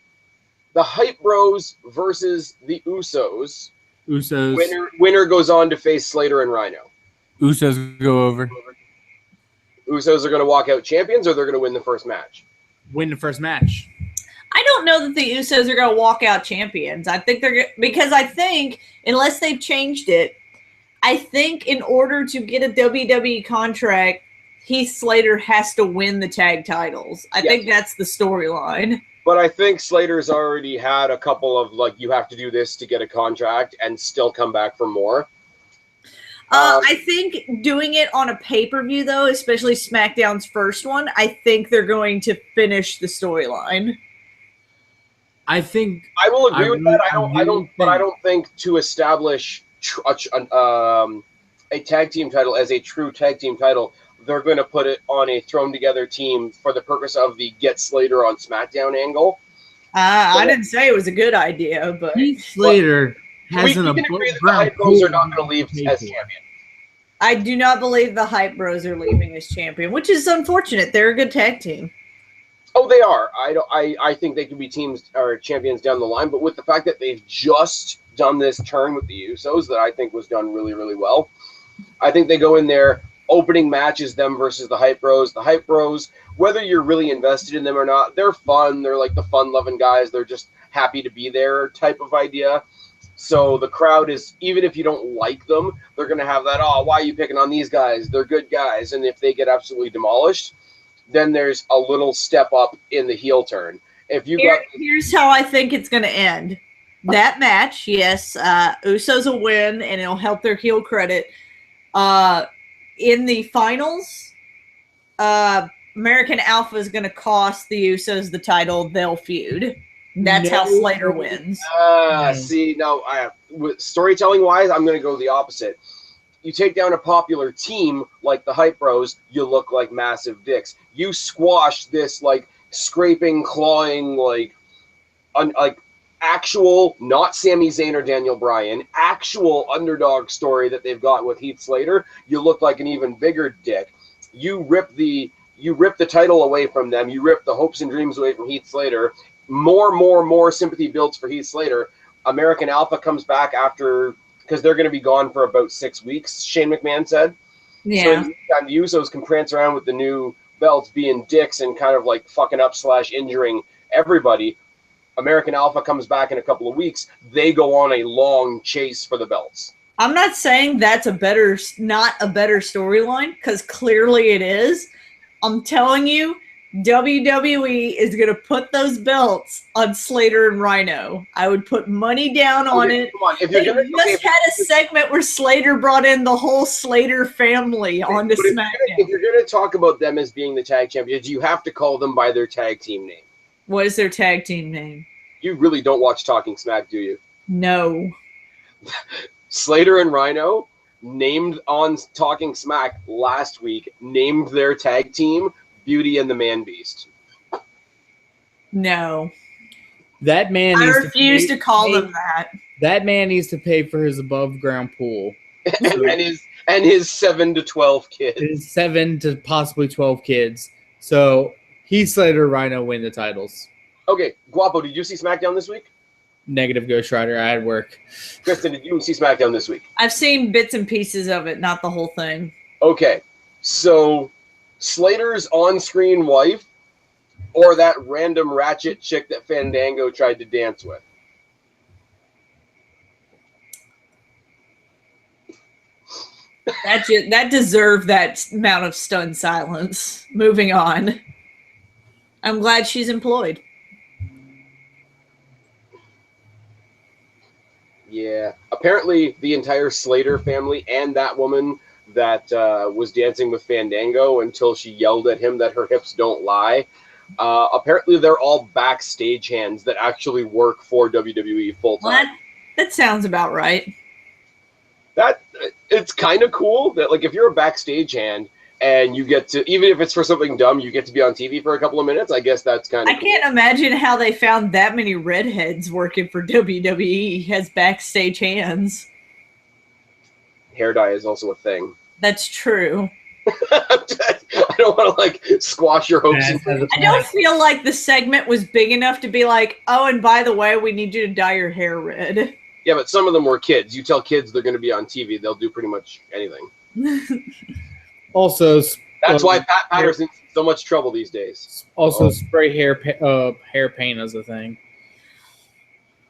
Hype Bros versus the Usos. Winner goes on to face Slater and Rhino. Usos go over. Usos are going to walk out champions, or they're going to win the first match. Win the first match. I don't know that the Usos are going to walk out champions. I think because I think unless they've changed it, I think in order to get a WWE contract, Heath Slater has to win the tag titles. I think that's the storyline. But I think Slater's already had a couple of, like, you have to do this to get a contract and still come back for more. I think doing it on a pay-per-view, though, especially SmackDown's first one, I think they're going to finish the storyline. I think I will agree with that. I don't think to establish a tag team title as a true tag team title, they're going to put it on a thrown together team for the purpose of the get Slater on SmackDown angle. I didn't say it was a good idea, but Heath Slater has an we can agree that the Hype Bros are not going to leave as champion. I do not believe the Hype Bros are leaving as champion, which is unfortunate. They're a good tag team. Oh, they are. I think they could be teams or champions down the line, but with the fact that they've just done this turn with the Usos that I think was done really, really well. I think they go in there, opening match is them versus the Hype Bros. The Hype Bros, whether you're really invested in them or not, they're fun. They're like the fun-loving guys. They're just happy to be there type of idea. So the crowd is, even if you don't like them, they're going to have that, oh, why are you picking on these guys? They're good guys. And if they get absolutely demolished, then there's a little step up in the heel turn. Here's how I think it's going to end. That match, yes, Usos will win, and it'll help their heel credit. In the finals, American Alpha is going to cost the Usos the title. They'll feud. That's how Slater wins. See, no, storytelling-wise, I'm going to go the opposite. You take down a popular team like the Hype Bros, you look like massive dicks. You squash this, like, scraping, clawing, like actual, not Sami Zayn or Daniel Bryan, actual underdog story that they've got with Heath Slater, you look like an even bigger dick. You rip the title away from them. You rip the hopes and dreams away from Heath Slater. More sympathy builds for Heath Slater. American Alpha comes back after, because they're going to be gone for about 6 weeks, Shane McMahon said. Yeah. So the Usos can prance around with the new belts being dicks and kind of like fucking up / injuring everybody. American Alpha comes back in a couple of weeks. They go on a long chase for the belts. I'm not saying that's not a better storyline, because clearly it is. I'm telling you, WWE is going to put those belts on Slater and Rhino. I would put money down on it. Come on. If They you're gonna, just had a segment where Slater brought in the whole Slater family onto SmackDown. If you're going to talk about them as being the tag champions, you have to call them by their tag team name. What is their tag team name? You really don't watch Talking Smack, do you? No. Slater and Rhino, named on Talking Smack last week, named their tag team Beauty and the Man Beast. No. That man. I refuse to call them that. That man needs to pay for his above ground pool. and his 7 to 12 kids. His 7 to possibly 12 kids. So Heath Slater, Rhino win the titles. Okay, Guapo, did you see SmackDown this week? Negative Ghost Rider. I had work. Kristen, did you see SmackDown this week? I've seen bits and pieces of it, not the whole thing. Okay, so Slater's on-screen wife or that random ratchet chick that Fandango tried to dance with? That deserved that amount of stunned silence. Moving on. I'm glad she's employed. Yeah. Apparently, the entire Slater family and that woman that was dancing with Fandango until she yelled at him that her hips don't lie. Apparently, they're all backstage hands that actually work for WWE full time. Well, that sounds about right. It's kind of cool that, like, if you're a backstage hand and you get to, even if it's for something dumb, you get to be on TV for a couple of minutes. I guess that's kind of cool. Can't imagine how they found that many redheads working for WWE as backstage hands. Hair dye is also a thing. That's true. I don't want to, like, squash your hopes. I don't feel like the segment was big enough to be like, oh, and by the way, we need you to dye your hair red. Yeah, but some of them were kids. You tell kids they're going to be on TV, they'll do pretty much anything. Also, that's why Pat Patterson's in so much trouble these days. Also, spray hair paint is a thing.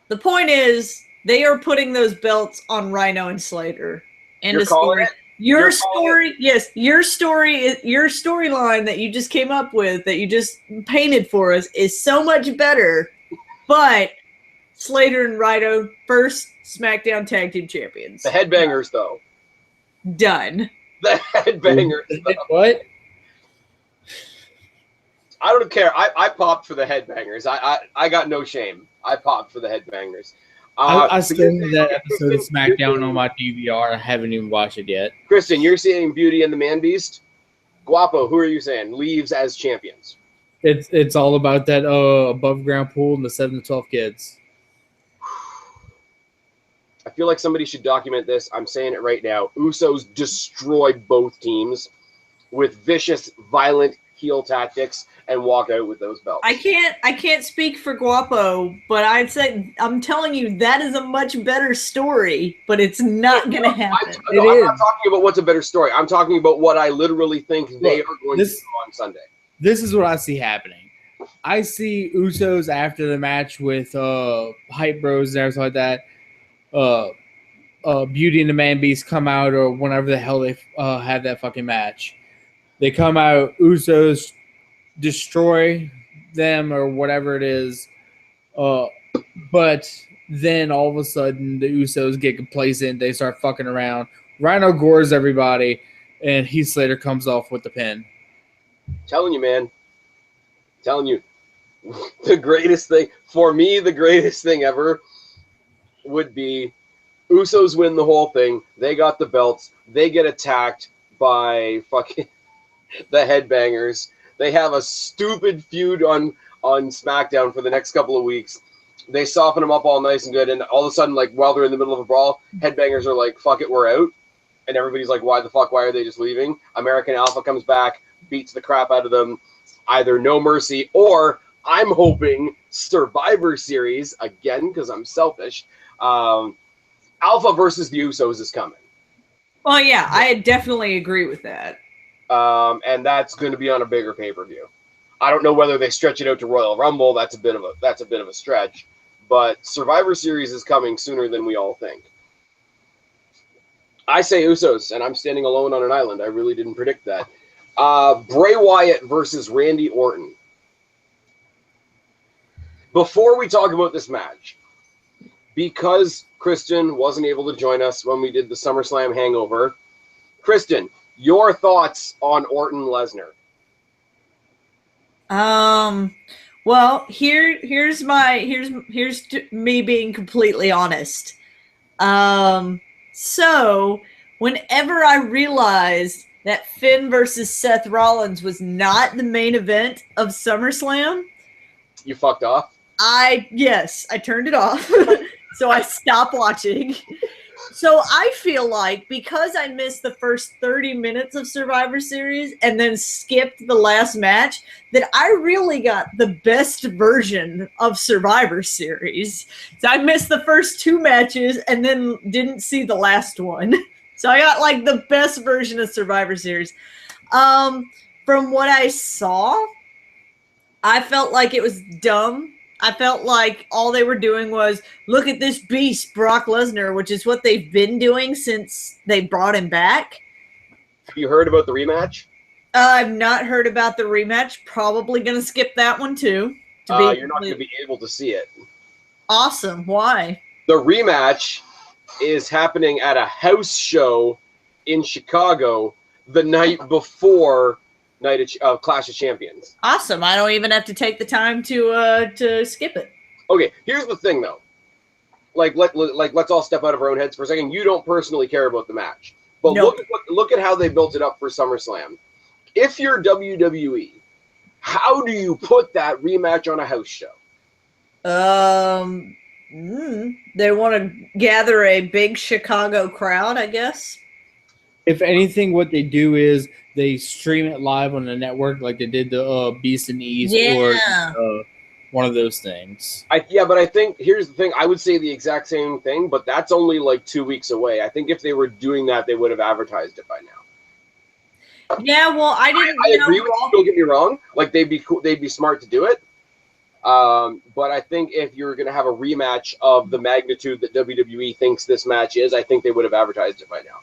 The point is, they are putting those belts on Rhino and Slater. You're calling it? Your story, yes, your storyline that you just came up with, that you just painted for us, is so much better. But Slater and Rhino, first SmackDown Tag Team Champions. The Headbangers, though. Done. The Headbangers. What? I don't care. I popped for the Headbangers. I got no shame. I popped for the Headbangers. I still need that episode of SmackDown on my DVR. I haven't even watched it yet. Kristen, you're saying Beauty and the Man Beast. Guapo, who are you saying leaves as champions? It's all about that above ground pool and the 7 to 12 kids. I feel like somebody should document this. I'm saying it right now. Usos destroyed both teams with vicious, violent heel tactics and walk out with those belts. I can't speak for Guapo, but I'm telling you, that is a much better story, but it's not going to happen. I'm not talking about what's a better story. I'm talking about what I literally think they are going to do on Sunday. This is what I see happening. I see Usos after the match with Hype Bros and everything like that. Beauty and the Man Beast come out, or whenever the hell they have that fucking match. They come out, Usos destroy them or whatever it is. But then all of a sudden the Usos get complacent. They start fucking around. Rhino gores everybody, and Heath Slater comes off with the pin. Telling you, man. Telling you. The greatest thing, for me, the greatest thing ever would be Usos win the whole thing. They got the belts. They get attacked by fucking the Headbangers. They have a stupid feud on SmackDown for the next couple of weeks. They soften them up all nice and good, and all of a sudden, like, while they're in the middle of a brawl, Headbangers are like, fuck it, we're out. And everybody's like, why the fuck? Why are they just leaving? American Alpha comes back, beats the crap out of them. Either No Mercy or, I'm hoping, Survivor Series, again, because I'm selfish, Alpha versus the Usos is coming. Well, yeah, I definitely agree with that. And that's going to be on a bigger pay-per-view. I don't know whether they stretch it out to Royal Rumble. That's a bit of a stretch. But Survivor Series is coming sooner than we all think. I say Usos, and I'm standing alone on an island. I really didn't predict that. Bray Wyatt versus Randy Orton. Before we talk about this match, because Kristen wasn't able to join us when we did the SummerSlam hangover, Kristen, your thoughts on Orton Lesnar? Well, here's me being completely honest. So whenever I realized that Finn versus Seth Rollins was not the main event of SummerSlam, you fucked off? I turned it off. So I stopped watching. So I feel like because I missed the first 30 minutes of Survivor Series and then skipped the last match, that I really got the best version of Survivor Series. So I missed the first 2 matches and then didn't see the last one. So I got like the best version of Survivor Series. From what I saw, I felt like it was dumb. I felt like all they were doing was, look at this beast, Brock Lesnar, which is what they've been doing since they brought him back. Have you heard about the rematch? I've not heard about the rematch. Probably going to skip that one too. You're not going to be able to see it. Awesome. Why? The rematch is happening at a house show in Chicago the night before night of Clash of Champions. Awesome. I don't even have to take the time to skip it. Okay, here's the thing though. Let's all step out of our own heads for a second. You don't personally care about the match, but Nope. look at how they built it up for SummerSlam. If you're WWE, how do you put that rematch on a house show? They want to gather a big Chicago crowd, I guess. If anything, what they do is they stream it live on the network, like they did the Beast and East or one of those things. But I think here's the thing. I would say the exact same thing, but that's only like 2 weeks away. I think if they were doing that, they would have advertised it by now. Yeah, well, I agree with you. Don't get me wrong. Like they'd be smart to do it. But I think if you're going to have a rematch of the magnitude that WWE thinks this match is, I think they would have advertised it by now.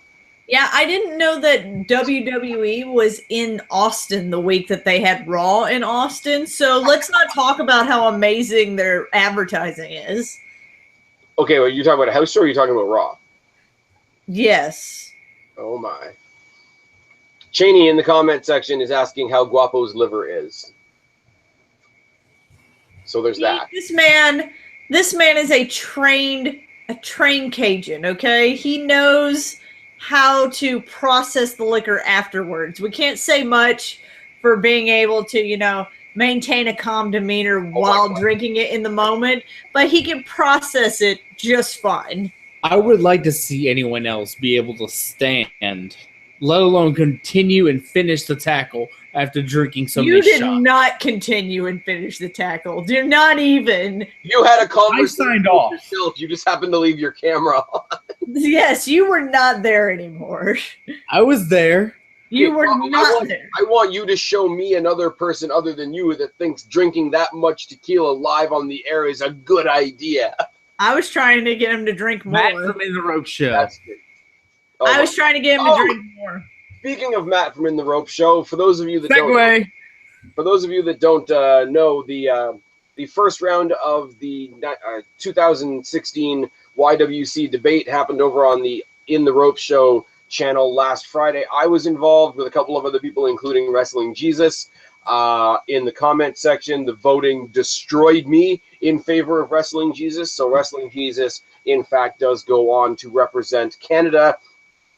Yeah, I didn't know that WWE was in Austin the week that they had Raw in Austin. So let's not talk about how amazing their advertising is. Okay, well, you talking about a house show or are you talking about Raw? Yes. Oh, my. Cheney in the comment section is asking how Guapo's liver is. So there's that. This man is a trained Cajun, okay? He knows how to process the liquor afterwards. We can't say much for being able to, maintain a calm demeanor while drinking it in the moment, but he can process it just fine. I would like to see anyone else be able to stand, let alone continue and finish the tackle after drinking so many shots. You did not continue and finish the tackle. Do not even. You had a conversation I signed off. with yourself. You just happened to leave your camera on. Yes, you were not there anymore. I was there. You were not there. I want you to show me another person other than you that thinks drinking that much tequila live on the air is a good idea. I was trying to get him to drink more. Matt from In the Rope Show. That's good. I was trying to get him to drink more. Speaking of Matt from In the Rope Show, for those of you that don't know, the first round of the 2016 YWC debate happened over on the In the Rope Show channel last Friday. I was involved with a couple of other people, including Wrestling Jesus. In the comment section, the voting destroyed me in favor of Wrestling Jesus. So Wrestling Jesus, in fact, does go on to represent Canada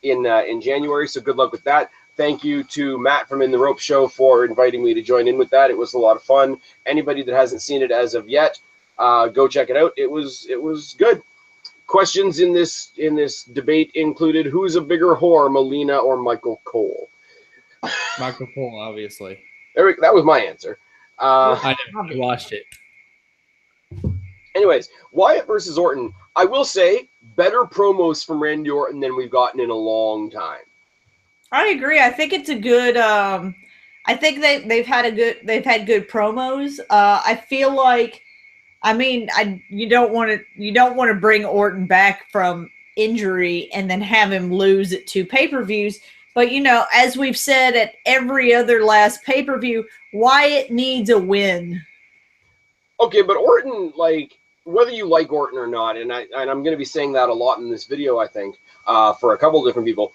in January. So good luck with that. Thank you to Matt from In the Rope Show for inviting me to join in with that. It was a lot of fun. Anybody that hasn't seen it as of yet, go check it out. It was good. Questions in this debate included: who's a bigger whore, Melina or Michael Cole? Michael Cole, obviously. That was my answer. I never watched it. Anyways, Wyatt versus Orton. I will say better promos from Randy Orton than we've gotten in a long time. I agree. I think it's a good. I think they've had good promos. I feel like. I mean, you don't want to bring Orton back from injury and then have him lose at 2 pay-per-views. But, you know, as we've said at every other last pay-per-view, Wyatt needs a win. Okay, but Orton, like, whether you like Orton or not, and I'm going to be saying that a lot in this video, I think, for a couple different people,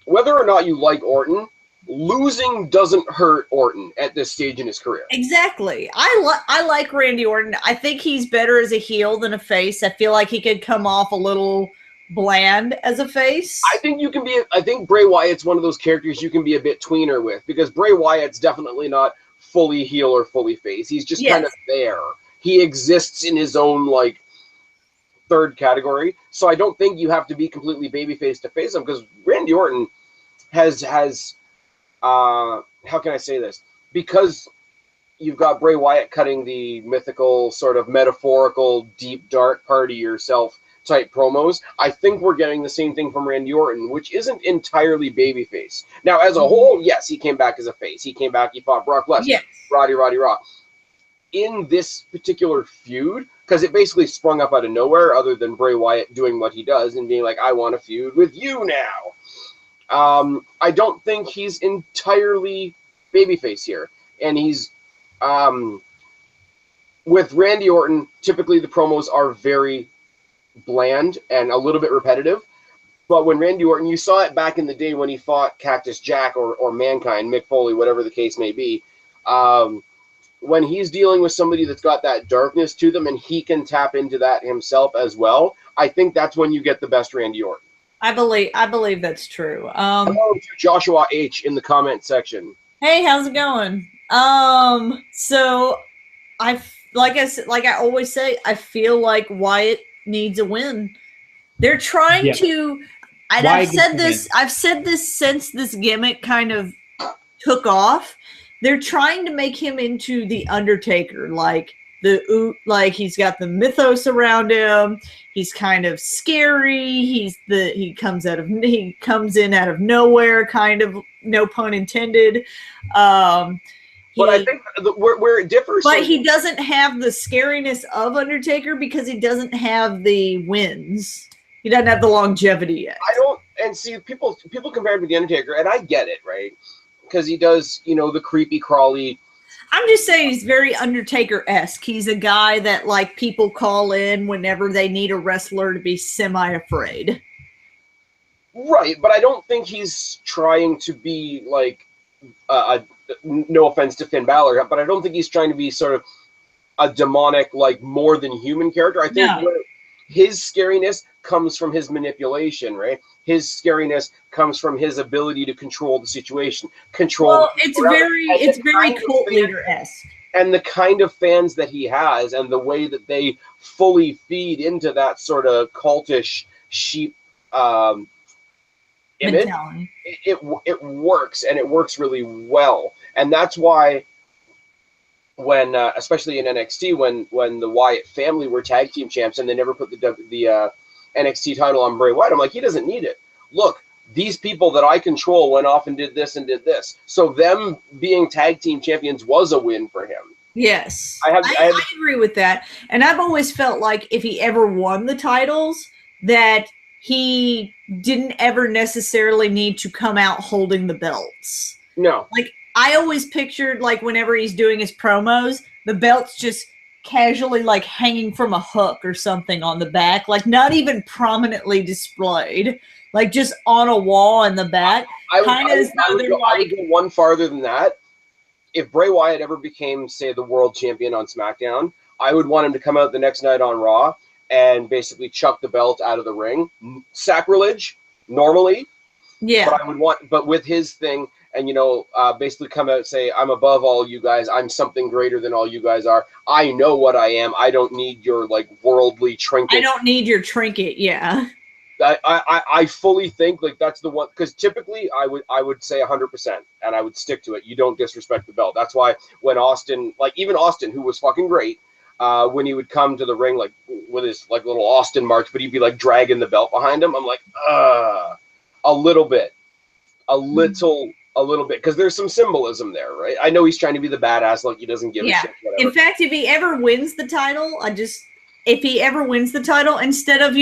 whether or not you like Orton, losing doesn't hurt Orton at this stage in his career. Exactly. I like Randy Orton. I think he's better as a heel than a face. I feel like he could come off a little bland as a face. I think Bray Wyatt's one of those characters you can be a bit tweener with, because Bray Wyatt's definitely not fully heel or fully face. He's just kind of there. He exists in his own, like, third category. So I don't think you have to be completely babyface to face him, because Randy Orton has how can I say this? Because you've got Bray Wyatt cutting the mythical, sort of metaphorical, deep, dark party yourself type promos, I think we're getting the same thing from Randy Orton, which isn't entirely babyface. Now, as a whole, yes, he came back as a face. He came back, he fought Brock Lesnar, yes. Roddy Raw. In this particular feud, because it basically sprung up out of nowhere, other than Bray Wyatt doing what he does and being like, I want to feud with you now. I don't think he's entirely babyface here. And he's, with Randy Orton, typically the promos are very bland and a little bit repetitive. But when Randy Orton, you saw it back in the day when he fought Cactus Jack or Mankind, Mick Foley, whatever the case may be, when he's dealing with somebody that's got that darkness to them and he can tap into that himself as well, I think that's when you get the best Randy Orton. I believe that's true. Hello to Joshua H in the comment section. Hey, how's it going? So like I always say, I feel like Wyatt needs a win. They're trying to, and I've said this since this gimmick kind of took off. They're trying to make him into the Undertaker, like he's got the mythos around him. He's kind of scary. He comes in out of nowhere, kind of, no pun intended. But I think where it differs, but he doesn't have the scariness of Undertaker because he doesn't have the wins. He doesn't have the longevity yet. And see, people compare him to the Undertaker, and I get it, right? Because he does, the creepy crawly. I'm just saying he's very Undertaker-esque. He's a guy that, like, people call in whenever they need a wrestler to be semi-afraid. Right, but I don't think he's trying to be, like, no offense to Finn Balor, but I don't think he's trying to be sort of a demonic, like, more than human character. I think his scariness comes from his manipulation, right? His scariness comes from his ability to control the situation. It's very cult leader-esque. And the kind of fans that he has and the way that they fully feed into that sort of cultish sheep image, it works, and it works really well. And that's why when, especially in NXT, when the Wyatt family were tag team champs and they never put the NXT title on Bray Wyatt, I'm like, he doesn't need it. Look, these people that I control went off and did this and did this. So them being tag team champions was a win for him. Yes. I agree with that. And I've always felt like if he ever won the titles, that he didn't ever necessarily need to come out holding the belts. No. Like, I always pictured, like, whenever he's doing his promos, the belts just casually, like, hanging from a hook or something on the back, like, not even prominently displayed, like, just on a wall in the back. I would go one farther than that. If Bray Wyatt ever became, say, the world champion on SmackDown, I would want him to come out the next night on Raw and basically chuck the belt out of the ring. Sacrilege, normally. Yeah. But with his thing, and, basically come out and say, I'm above all you guys. I'm something greater than all you guys are. I know what I am. I don't need your, like, worldly trinket. I don't need your trinket, yeah. I fully think, like, that's the one, because typically I would say 100%, and I would stick to it. You don't disrespect the belt. That's why when Austin, like, even Austin, who was fucking great, when he would come to the ring, like, with his, like, little Austin march, but he'd be, like, dragging the belt behind him, I'm like, a little bit, because there's some symbolism there, right? I know he's trying to be the badass, like, he doesn't give a shit. Whatever. In fact, if he ever wins the title, instead of,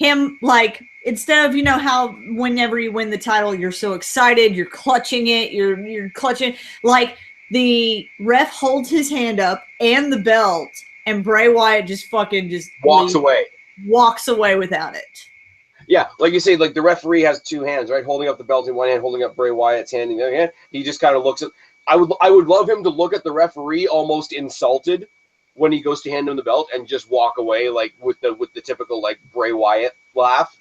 him, like, instead of, you know, how whenever you win the title, you're so excited, you're clutching it, you're clutching, like, the ref holds his hand up and the belt, and Bray Wyatt just fucking just walks away without it. Yeah, like you say, like the referee has two hands, right? Holding up the belt in one hand, holding up Bray Wyatt's hand in the other hand. He just kind of looks at. I would love him to look at the referee almost insulted when he goes to hand him the belt and just walk away, like with the typical like Bray Wyatt laugh.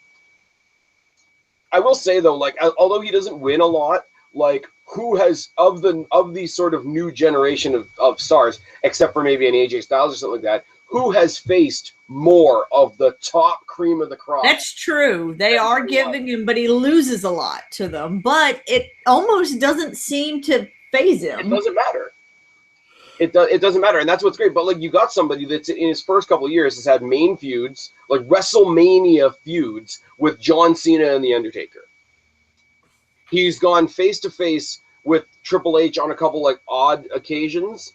I will say though, like although he doesn't win a lot, like who has of the sort of new generation of stars, except for maybe an AJ Styles or something like that, who has faced more of the top cream of the crop? That's true. They are giving him, but he loses a lot to them. But it almost doesn't seem to phase him. It doesn't matter. It doesn't matter, and that's what's great. But like you got somebody that's in his first couple of years has had main feuds, like WrestleMania feuds with John Cena and The Undertaker. He's gone face to face with Triple H on a couple like odd occasions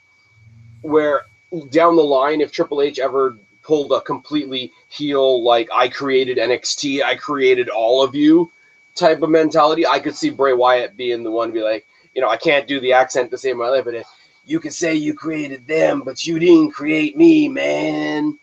where down the line, if Triple H ever pulled a completely heel, like I created NXT, I created all of you type of mentality, I could see Bray Wyatt being the one to be like, you know, I can't do the accent to save my life, but you could say you created them, but you didn't create me, man.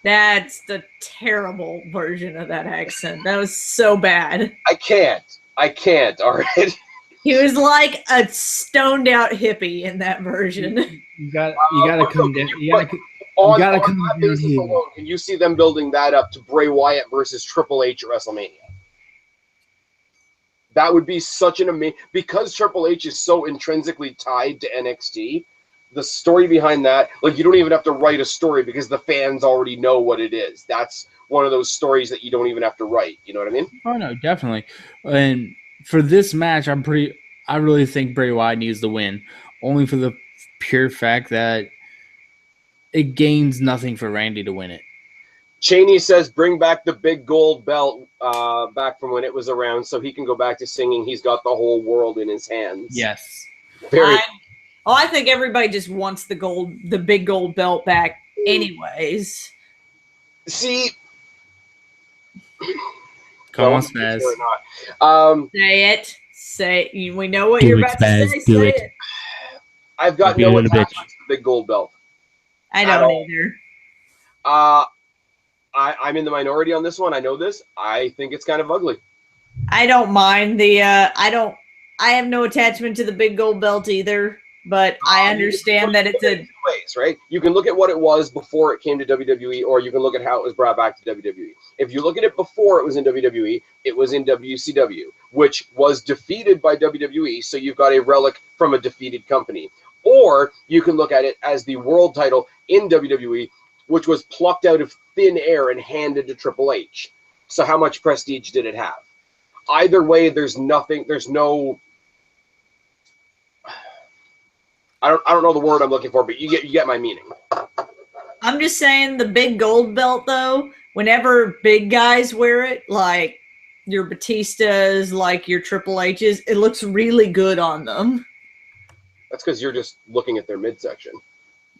That's the terrible version of that accent. That was so bad. I can't, all right? He was like a stoned out hippie in that version. You gotta come down. You gotta come that down basis here. alone, can you see them building that up to Bray Wyatt versus Triple H at WrestleMania? That would be such an amazing, because Triple H is so intrinsically tied to NXT. The story behind that, like you don't even have to write a story because the fans already know what it is. That's one of those stories that you don't even have to write. You know what I mean? Oh no, definitely. And for this match, I really think Bray Wyatt needs the win, only for the pure fact that it gains nothing for Randy to win it. Cheney says, bring back the big gold belt back from when it was around so he can go back to singing He's Got the Whole World in His Hands. Yes. I think everybody just wants the big gold belt back anyways. See? Come on, Spaz. Say it. We know what you're about to say. Say it. I've got no attachment to the big gold belt. I don't either. I'm in the minority on this one. I know this. I think it's kind of ugly. I don't mind I have no attachment to the big gold belt either, but I understand that it's two ways, right? You can look at what it was before it came to WWE, or you can look at how it was brought back to WWE. If you look at it before it was in WWE, it was in WCW, which was defeated by WWE, so you've got a relic from a defeated company. Or you can look at it as the world title in WWE, which was plucked out of thin air and handed to Triple H. So how much prestige did it have? Either way, there's no. I don't know the word I'm looking for, but you get my meaning. I'm just saying the big gold belt though, whenever big guys wear it, like your Batistas, like your Triple H's, it looks really good on them. That's because you're just looking at their midsection.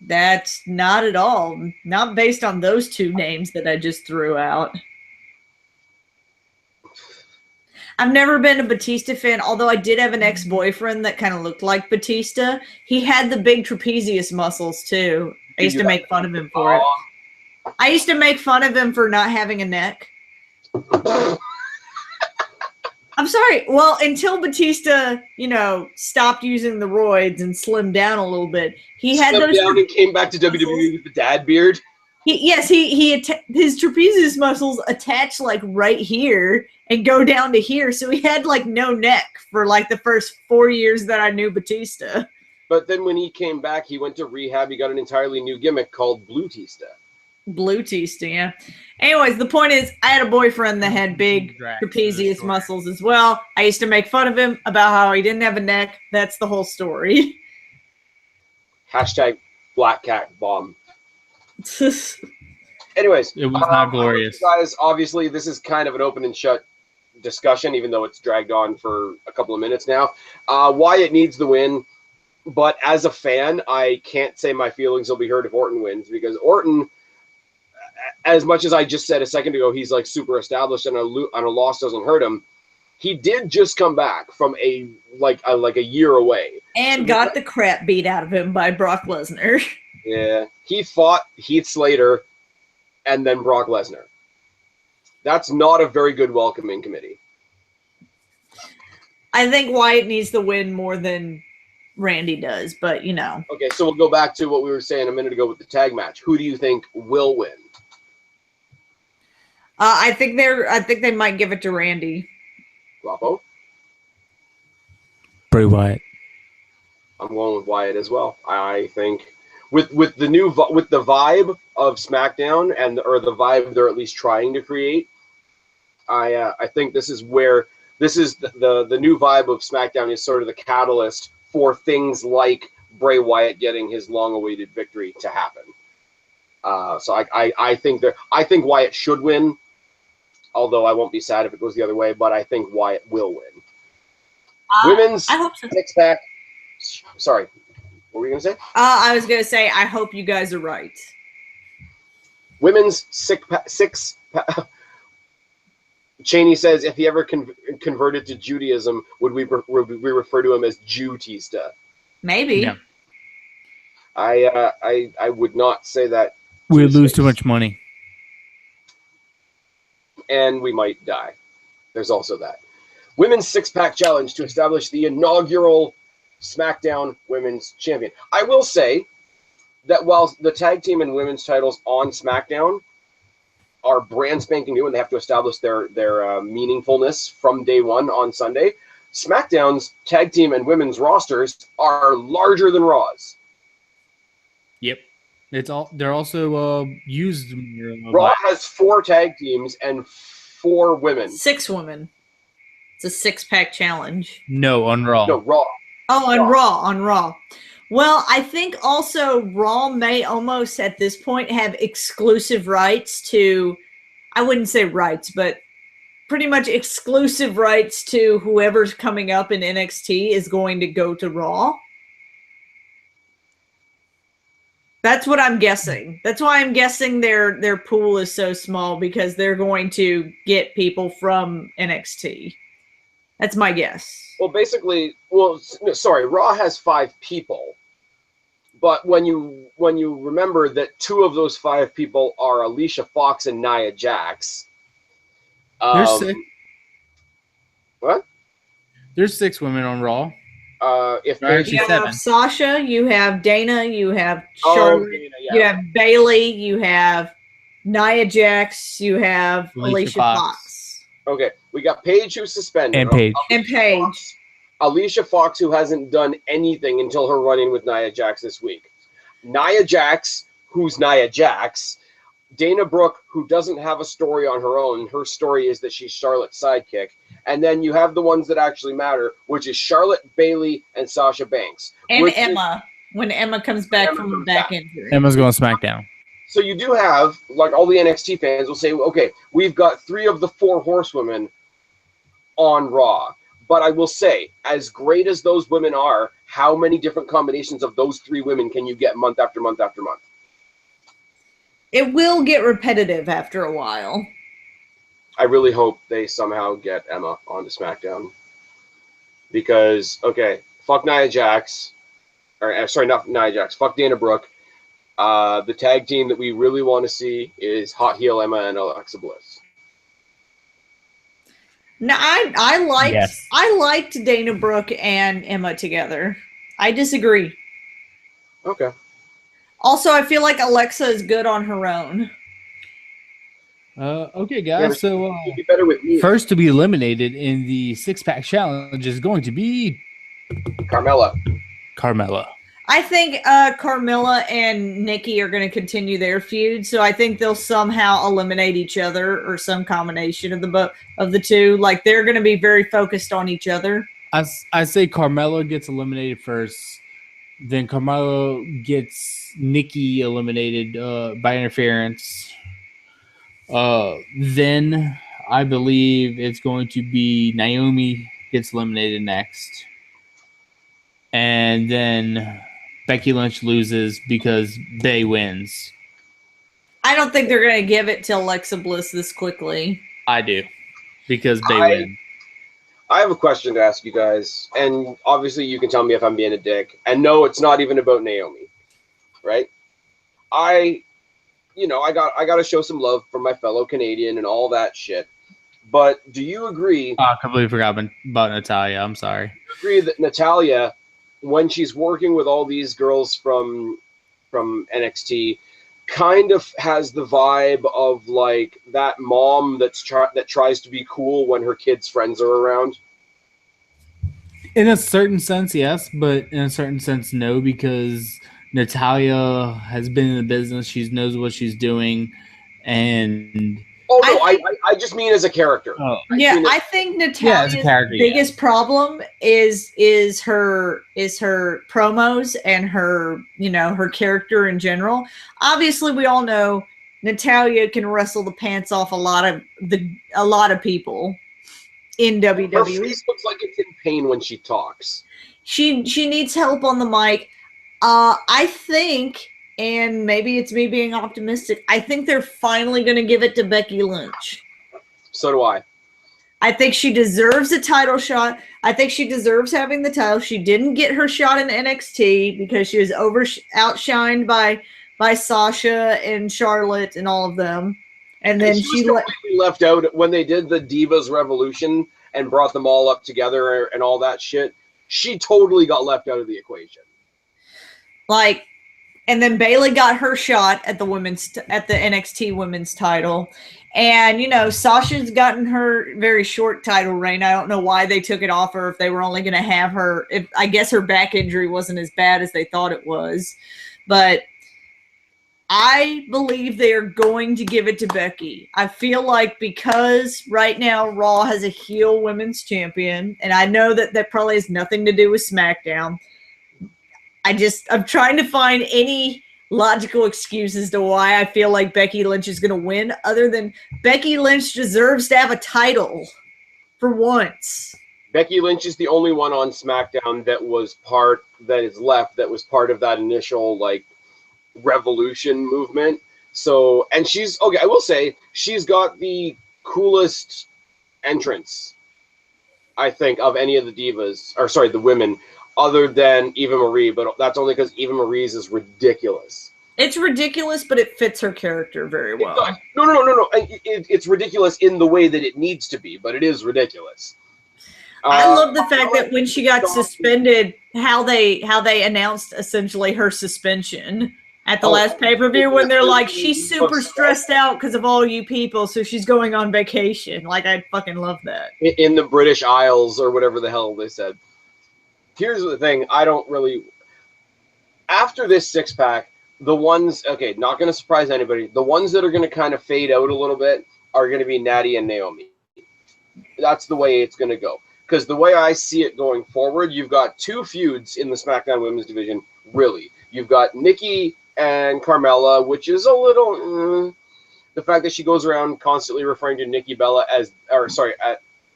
That's not at all. Not based on those two names that I just threw out. I've never been a Batista fan, although I did have an ex-boyfriend that kind of looked like Batista. He had the big trapezius muscles, too. I used to make fun of him for it. I used to make fun of him for not having a neck. I'm sorry. Well, until Batista, stopped using the roids and slimmed down a little bit, he had those. Down and came back to WWE with the dad beard. His trapezius muscles attach like right here and go down to here, so he had like no neck for like the first 4 years that I knew Batista. But then when he came back, he went to rehab. He got an entirely new gimmick called Blue-tista. Blue-tista, yeah. Anyways, the point is, I had a boyfriend that had big trapezius muscles as well. I used to make fun of him about how he didn't have a neck. That's the whole story. Hashtag Black Cat Bomb. Anyways, it was not glorious. Guys, obviously, this is kind of an open and shut discussion, even though it's dragged on for a couple of minutes now. Wyatt needs the win, but as a fan, I can't say my feelings will be hurt if Orton wins, because Orton, as much as I just said a second ago, he's like super established and a loss doesn't hurt him. He did just come back from a year away and got the crap beat out of him by Brock Lesnar. Yeah, he fought Heath Slater and then Brock Lesnar. That's not a very good welcoming committee. I think Wyatt needs to win more than Randy does, but you know. Okay, so we'll go back to what we were saying a minute ago with the tag match. Who do you think will win? I think they might give it to Randy. Guapo? Bray Wyatt. I'm going with Wyatt as well. I think with the vibe of SmackDown or the vibe they're at least trying to create, I think this is the new vibe of SmackDown is sort of the catalyst for things like Bray Wyatt getting his long-awaited victory to happen. So I think Wyatt should win, although I won't be sad if it goes the other way. But I think Wyatt will win. Women's I hope so. six-pack. Sorry, what were you gonna say? I was gonna say I hope you guys are right. Women's six-pack. Cheney says if he ever converted to Judaism, would we refer to him as Jew-tista? Maybe. Yeah. I would not say that. We lose too much money. And we might die. There's also that. Women's six-pack challenge to establish the inaugural SmackDown Women's Champion. I will say that while the tag team and women's titles on SmackDown are brand spanking new and they have to establish their meaningfulness from day one on Sunday, SmackDown's tag team and women's rosters are larger than Raw's. Yep. They're also used. Raw has 4 tag teams and 4 women. 6 women. It's a six-pack challenge. No, on Raw. No, Raw. Oh, on Raw. Well, I think also Raw may almost at this point have exclusive rights to, I wouldn't say rights, but pretty much exclusive rights to whoever's coming up in NXT is going to go to Raw. That's what I'm guessing. That's why I'm guessing their pool is so small, because they're going to get people from NXT. That's my guess. Well, basically, Raw has 5 people, but when you remember that 2 of those 5 people are Alicia Fox and Nia Jax. There's 6. What? There's 6 women on Raw. If You have Sasha, you have Dana, you have Charlotte, you have Bailey, you have Nia Jax, you have Alicia Fox. Okay, we got Paige who's suspended. And Paige. Alicia Fox, who hasn't done anything until her run-in with Nia Jax this week. Nia Jax, who's Nia Jax. Dana Brooke, who doesn't have a story on her own. Her story is that she's Charlotte's sidekick. And then you have the ones that actually matter, which is Charlotte, Bailey, and Sasha Banks. And Emma, when Emma comes back from her back injury. Emma's going to SmackDown. So you do have, like, all the NXT fans will say, okay, we've got 3 of the 4 horsewomen on Raw. But I will say, as great as those women are, how many different combinations of those 3 women can you get month after month after month? It will get repetitive after a while. I really hope they somehow get Emma onto SmackDown. Because, okay, fuck Nia Jax. Sorry, not Nia Jax. Fuck Dana Brooke. The tag team that we really want to see is Hot Heel Emma and Alexa Bliss. No, I liked Dana Brooke and Emma together. I disagree. Okay. Also, I feel like Alexa is good on her own. Okay, guys. So be better with me. First to be eliminated in the six-pack challenge is going to be Carmella. I think Carmella and Nikki are going to continue their feud, so I think they'll somehow eliminate each other or some combination of the two. Like, they're going to be very focused on each other. I say Carmella gets eliminated first, then Carmella gets Nikki eliminated by interference. Then I believe it's going to be Naomi gets eliminated next, and then Becky Lynch loses because Bae wins. I don't think they're going to give it to Alexa Bliss this quickly. I do, because they win. I have a question to ask you guys, and obviously you can tell me if I'm being a dick. And no, it's not even about Naomi, right? I got to show some love for my fellow Canadian and all that shit. But do you agree? I completely forgot about Natalya. I'm sorry. Do you agree that Natalya, when she's working with all these girls from NXT, kind of has the vibe of like that mom that tries to be cool when her kids' friends are around? In a certain sense, yes, but in a certain sense, no, because Natalya has been in the business. She knows what she's doing, and oh no, I just mean as a character. I think Natalya's biggest problem is her promos and her her character in general. Obviously, we all know Natalya can wrestle the pants off a lot of people in WWE. Her face looks like it's in pain when she talks. She needs help on the mic. I think, and maybe it's me being optimistic, I think they're finally going to give it to Becky Lynch. So do I. I think she deserves a title shot. I think she deserves having the title. She didn't get her shot in NXT because she was outshined by Sasha and Charlotte and all of them. And then she was completely left out when they did the Divas Revolution and brought them all up together and all that shit. She totally got left out of the equation. And then Bayley got her shot at the NXT women's title. And, Sasha's gotten her very short title reign. I don't know why they took it off her if they were only going to have her. I guess her back injury wasn't as bad as they thought it was. But I believe they are going to give it to Becky. I feel like because right now Raw has a heel women's champion, and I know that probably has nothing to do with SmackDown. I'm trying to find any logical excuse as to why I feel like Becky Lynch is going to win, other than Becky Lynch deserves to have a title for once. Becky Lynch is the only one on SmackDown that was part of that initial revolution movement. So, and she's okay. I will say she's got the coolest entrance, I think, of any of the divas, the women, other than Eva Marie. But that's only because Eva Marie's is ridiculous. It's ridiculous, but it fits her character very well. No. It's ridiculous in the way that it needs to be, but it is ridiculous. I love the fact that when she got suspended, how they announced essentially her suspension at the last pay-per-view, when they're like, she's super stressed out because of all you people, so she's going on vacation. I fucking love that. In the British Isles or whatever the hell they said. Here's the thing, after this six-pack, the ones, not going to surprise anybody, the ones that are going to kind of fade out a little bit are going to be Natty and Naomi. That's the way it's going to go. Because the way I see it going forward, you've got two feuds in the SmackDown Women's Division, really. You've got Nikki and Carmella, which is a little... the fact that she goes around constantly referring to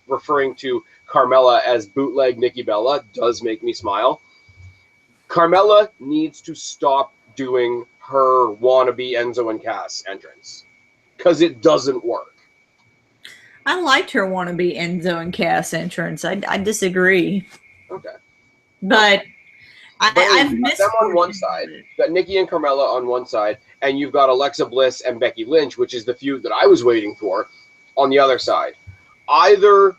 referring to Carmella as bootleg Nikki Bella does make me smile. Carmella needs to stop doing her wannabe Enzo and Cass entrance. Because it doesn't work. I liked her wannabe Enzo and Cass entrance. I disagree. Okay. But I've missed them on one side. You've got Nikki and Carmella on one side, and you've got Alexa Bliss and Becky Lynch, which is the feud that I was waiting for, on the other side. Either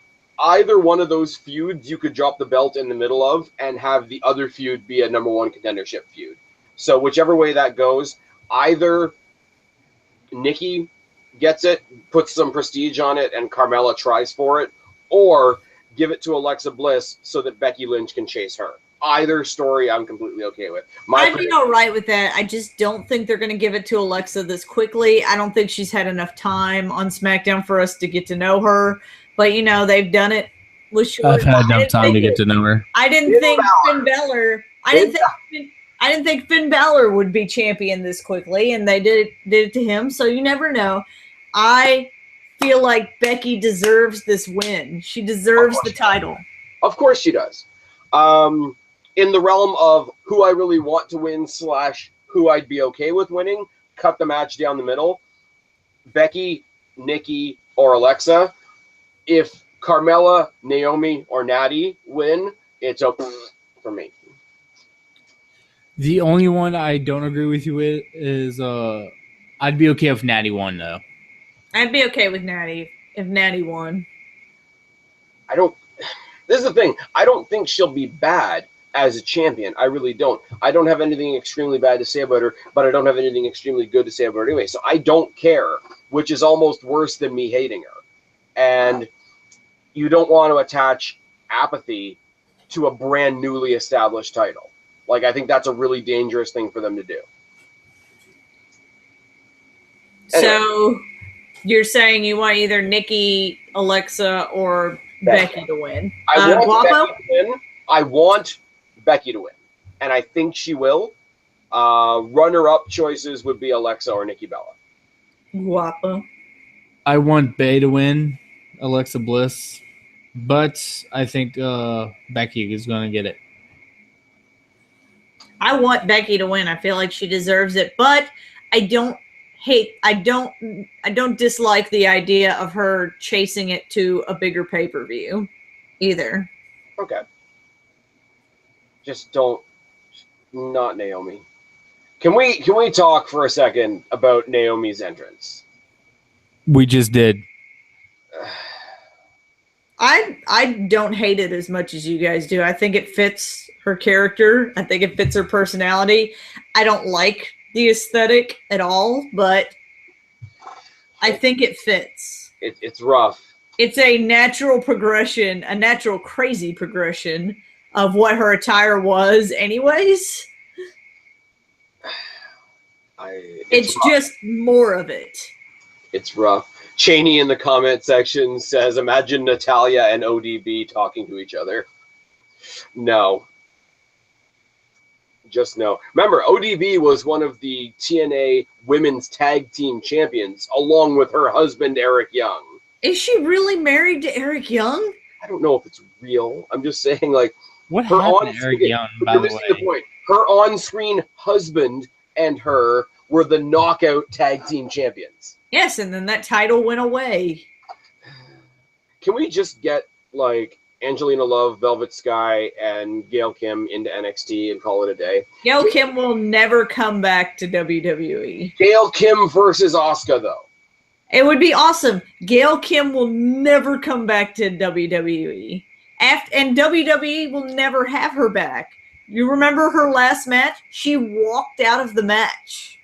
one of those feuds you could drop the belt in the middle of and have the other feud be a number one contendership feud. So whichever way that goes, either Nikki gets it, puts some prestige on it, and Carmella tries for it, or give it to Alexa Bliss so that Becky Lynch can chase her. Either story I'm completely okay with. I'd be all right with that. I just don't think they're going to give it to Alexa this quickly. I don't think she's had enough time on SmackDown for us to get to know her. But, they've done it with Short. I've had enough time to get to know her. I didn't think Finn Balor... I didn't think Finn Balor would be champion this quickly, and they did it to him, so you never know. I feel like Becky deserves this win. She deserves the title. Of course she does. In the realm of who I really want to win / who I'd be okay with winning, cut the match down the middle, Becky, Nikki, or Alexa. If Carmella, Naomi, or Natty win, it's a for me. The only one I don't agree with you with is I'd be okay if Natty won though. I'd be okay with Natty if Natty won. This is the thing. I don't think she'll be bad as a champion. I really don't. I don't have anything extremely bad to say about her, but I don't have anything extremely good to say about her anyway. So I don't care, which is almost worse than me hating her. And you don't want to attach apathy to a brand newly established title. Like, I think that's a really dangerous thing for them to do. Anyway. So you're saying you want either Nikki, Alexa, or Becky to win? I want Guapo? Becky to win. I want Becky to win, and I think she will. Runner-up choices would be Alexa or Nikki Bella. Guapo. I want Bay to win, Alexa Bliss, but I think Becky is going to get it. I want Becky to win. I feel like she deserves it, but I don't dislike the idea of her chasing it to a bigger pay-per-view either. Okay. Not Naomi. Can we talk for a second about Naomi's entrance? We just did. I don't hate it as much as you guys do. I think it fits her character. I think it fits her personality. I don't like the aesthetic at all, but I think it fits. It's rough. It's a natural progression, a natural crazy progression of what her attire was anyways. It's just more of it. It's rough. Cheney in the comment section says, imagine Natalya and ODB talking to each other. No. Just no. Remember, ODB was one of the TNA Women's Tag Team Champions, along with her husband, Eric Young. Is she really married to Eric Young? I don't know if it's real. I'm just saying, like, what happened to Eric Young, by the way? The point. Her on-screen husband and her were the Knockout Tag Team Champions. Yes, and then that title went away. Can we just get, like, Angelina Love, Velvet Sky, and Gail Kim into NXT and call it a day? Gail Kim will never come back to WWE. Gail Kim versus Asuka, though. It would be awesome. Gail Kim will never come back to WWE. And WWE will never have her back. You remember her last match? She walked out of the match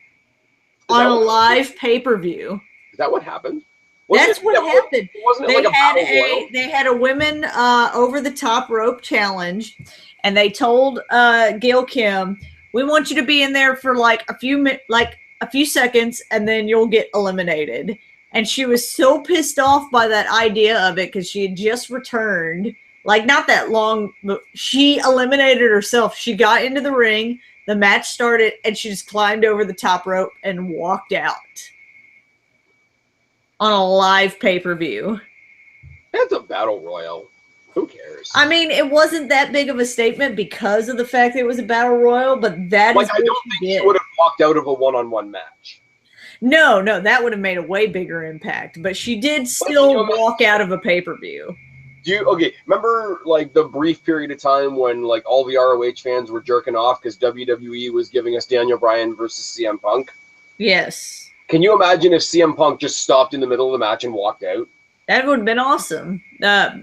on a live pay-per-view. Is that what happened? That's what happened. Wasn't it like a battle royal? They had a women over the top rope challenge, and they told Gail Kim, "We want you to be in there for like a few seconds, and then you'll get eliminated." And she was so pissed off by that idea of it because she had just returned, like not that long. But she eliminated herself. She got into the ring, the match started, and she just climbed over the top rope and walked out on a live pay-per-view. That's a battle royal. Who cares? I mean, it wasn't that big of a statement because of the fact that it was a battle royal, but that is I don't think she would have walked out of a one-on-one match. No, that would have made a way bigger impact. But she did still walk out of a pay-per-view. Remember like the brief period of time when like all the ROH fans were jerking off because WWE was giving us Daniel Bryan versus CM Punk? Yes. Can you imagine if CM Punk just stopped in the middle of the match and walked out? That would have been awesome.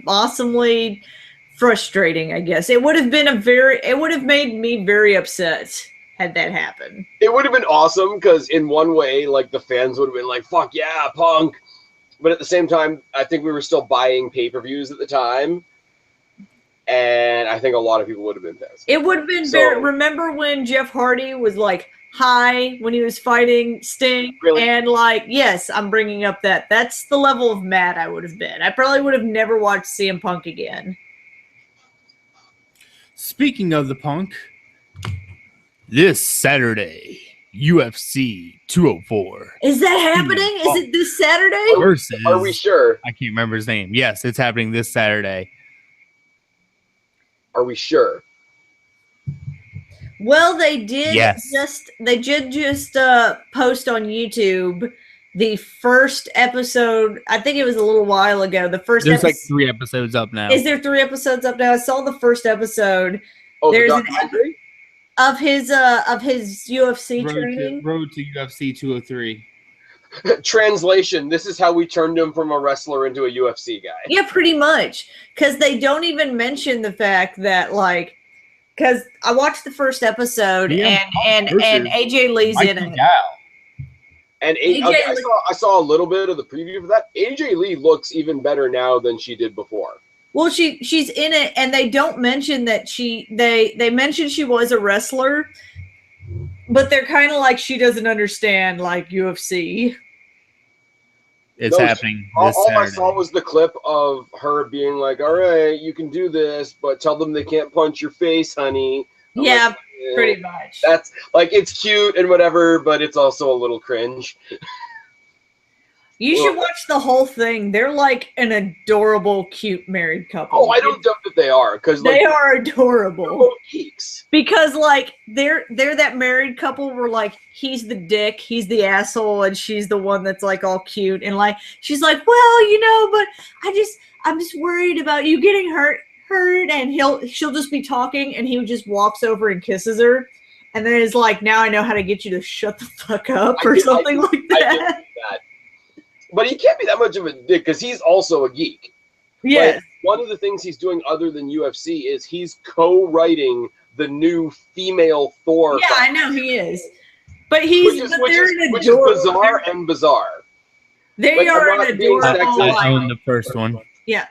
Awesomely frustrating, I guess. It would have made me very upset had that happened. It would have been awesome because in one way, like the fans would have been like, fuck yeah, Punk. But at the same time, I think we were still buying pay-per-views at the time. And I think a lot of people would have been pissed. It would have been remember when Jeff Hardy was like high when he was fighting Sting? Really? And like, yes, I'm bringing up that's the level of mad I would have been. I probably would have never watched CM Punk again. Speaking of the Punk, this Saturday, UFC 204. Is that happening? Is it this Saturday? Versus, are we sure? I can't remember his name. Yes, it's happening this Saturday. Are we sure? Well, they did Yes. just post on YouTube the first episode. I think it was a little while ago. The first There's like episode. 3 episodes up now. Is there 3 episodes up now? I saw the first episode. Oh, There's the an documentary? of his UFC training. Road to UFC 203. Translation: this is how we turned him from a wrestler into a UFC guy. Yeah, pretty much. Because they don't even mention the fact that, like, because I watched the first episode and AJ Lee's in it. And I saw a little bit of the preview for that. AJ Lee looks even better now than she did before. Well, she's in it, and they don't mention that they mention she was a wrestler, but they're kind of like she doesn't understand like UFC. It's happening. All I saw was the clip of her being like, "All right, you can do this, but tell them they can't punch your face, honey." Yeah, pretty much. That's like, it's cute and whatever, but it's also a little cringe. You should watch the whole thing. They're like an adorable, cute married couple. Oh, I don't doubt that they are, because they are adorable. They're both geeks. Because like they're that married couple where like he's the dick, he's the asshole, and she's the one that's like all cute, and like she's like, well, you know, but I'm just worried about you getting hurt, and she'll just be talking, and he just walks over and kisses her, and then is like, now I know how to get you to shut the fuck up or something like that. I did that. But he can't be that much of a dick because he's also a geek. Yes. Like, one of the things he's doing other than UFC is he's co-writing the new female Thor. Yeah, I know he is. But which is bizarre and bizarre. They are an adorable. I own the first one. Yeah.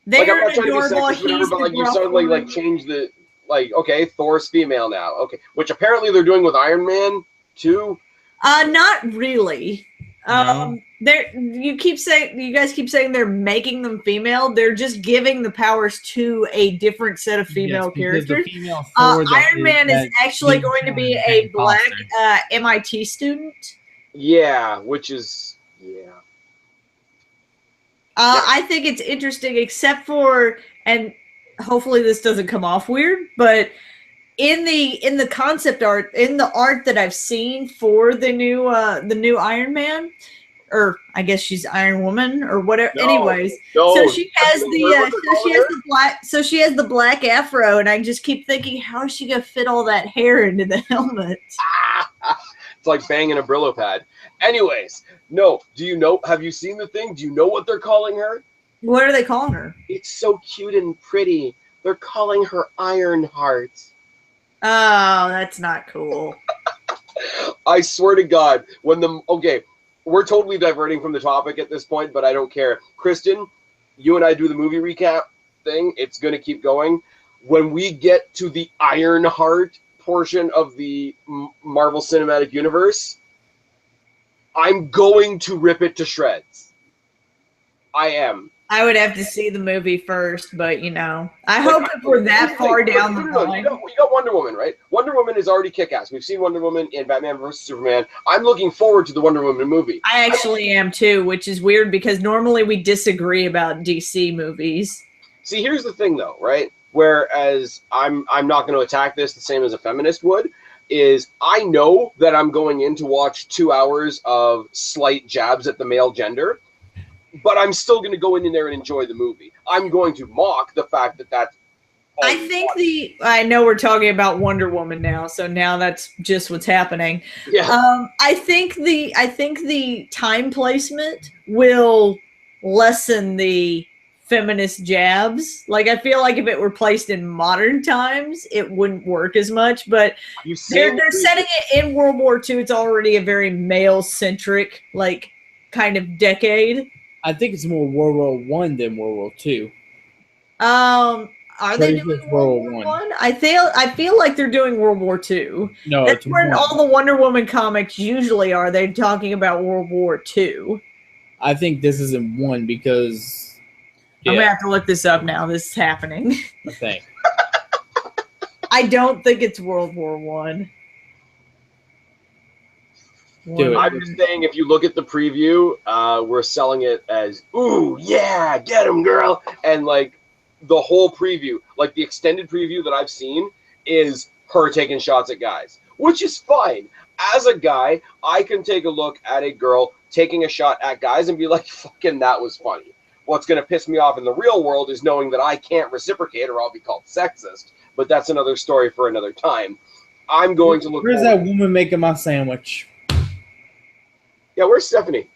They are adorable. But like you suddenly like change the okay, Thor's female now. Okay, which apparently they're doing with Iron Man too. Not really. No. You guys keep saying they're making them female. They're just giving the powers to a different set of female characters. Iron Man is actually going to be a black MIT student. Yeah, which is I think it's interesting, except for, and hopefully this doesn't come off weird, but in the concept art, in the art that I've seen for the new Iron Man, or I guess she's Iron Woman or whatever. Anyways, so she has the black afro, and I just keep thinking, how is she gonna fit all that hair into the helmet? It's like banging a Brillo pad. Anyways, no. Do you know? Have you seen the thing? Do you know what they're calling her? What are they calling her? It's so cute and pretty. They're calling her Ironheart. Oh, that's not cool. I swear to God, we're totally diverting from the topic at this point, but I don't care. Kristen, you and I do the movie recap thing. It's going to keep going. When we get to the Ironheart portion of the Marvel Cinematic Universe, I'm going to rip it to shreds. I am. I would have to see the movie first, but I hope if we're that far down the line. You got Wonder Woman, right? Wonder Woman is already kick-ass. We've seen Wonder Woman in Batman vs. Superman. I'm looking forward to the Wonder Woman movie. I actually am too, which is weird because normally we disagree about DC movies. See, here's the thing though, right? Whereas I'm not going to attack this the same as a feminist would, is I know that I'm going in to watch 2 hours of slight jabs at the male gender, but I'm still going to go in there and enjoy the movie. I'm going to mock the fact that that's all I know we're talking about Wonder Woman now, so now that's just what's happening. Yeah. I think the time placement will lessen the feminist jabs. Like, I feel like if it were placed in modern times, it wouldn't work as much, but they're setting it in World War II. It's already a very male-centric, like, kind of decade. I think it's more World War One than World War II. Are they doing World War One? I feel like they're doing World War II. No, that's where all the Wonder Woman comics usually are. They're talking about World War II. I think this isn't one because I'm gonna have to look this up now. This is happening. Okay. I don't think it's World War One. I'm just saying, if you look at the preview, we're selling it as, ooh, yeah, get him, girl. And, like, the whole preview, like the extended preview that I've seen, is her taking shots at guys, which is fine. As a guy, I can take a look at a girl taking a shot at guys and be like, fucking, that was funny. What's going to piss me off in the real world is knowing that I can't reciprocate or I'll be called sexist. But that's another story for another time. I'm going to look. Where's that woman making my sandwich? Yeah, where's Stephanie?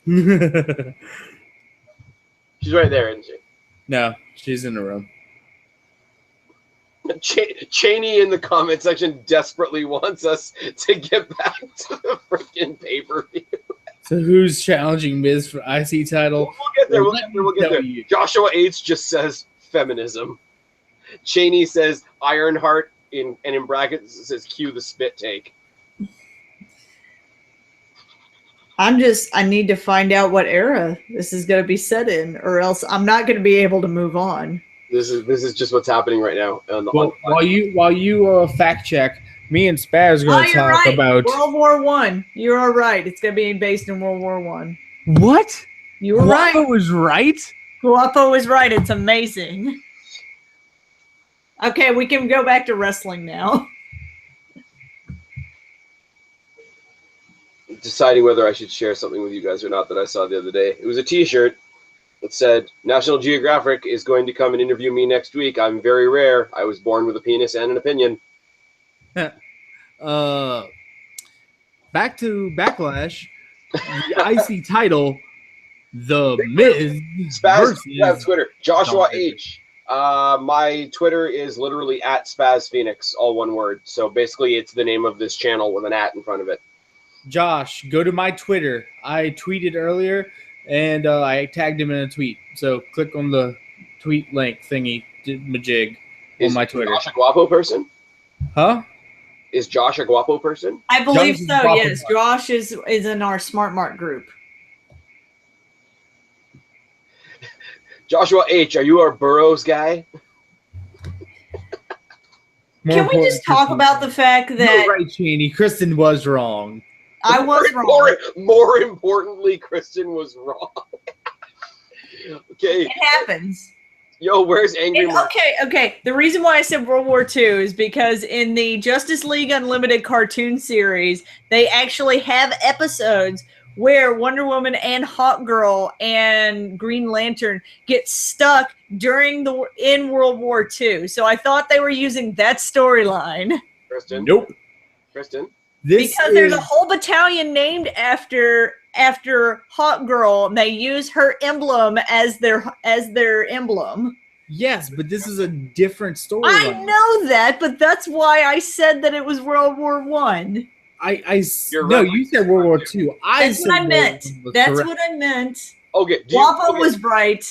She's right there, isn't she? No, she's in the room. Cheney in the comment section desperately wants us to get back to the freaking pay-per-view. So who's challenging Miz for IC title? We'll get there. We'll get there. Joshua H just says feminism. Cheney says Ironheart and in brackets it says cue the spit take. I need to find out what era this is going to be set in, or else I'm not going to be able to move on. This is just what's happening right now. While you fact check, me and Spaz are going to talk about World War One. You're all right. It's going to be based in World War One. What? You were right. Guapo was right. Guapo was right. It's amazing. Okay, we can go back to wrestling now. Deciding whether I should share something with you guys or not that I saw the other day. It was a T-shirt that said, National Geographic is going to come and interview me next week. I'm very rare. I was born with a penis and an opinion. Back to Backlash. The IC title, The Miz Spaz, Twitter. Joshua H. My Twitter is literally at Spaz Phoenix, all one word. So basically it's the name of this channel with an at in front of it. Josh, go to my Twitter. I tweeted earlier, and I tagged him in a tweet. So click on the tweet link thingy, majig, on my Twitter. Is Josh a Guapo person? Huh? Is Josh a Guapo person? I believe Josh so, yes. Josh is in our Smart Mark group. Joshua H., are you our Burroughs guy? Can we just talk about the fact that... You're right, Cheney. Kristen was wrong. I was wrong. More importantly, Kristen was wrong. Okay. It happens. Yo, where's Angry Mark? Okay. The reason why I said World War II is because in the Justice League Unlimited cartoon series, they actually have episodes where Wonder Woman and Hawkgirl and Green Lantern get stuck in World War II. So I thought they were using that storyline. Kristen? Nope. Kristen? Because there's a whole battalion named after Hawkgirl, and they use her emblem as their emblem. Yes, but this is a different storyline. I know that, but that's why I said that it was World War One. You said World War II. That's what I meant. That's what I meant. Okay. Guapo was right.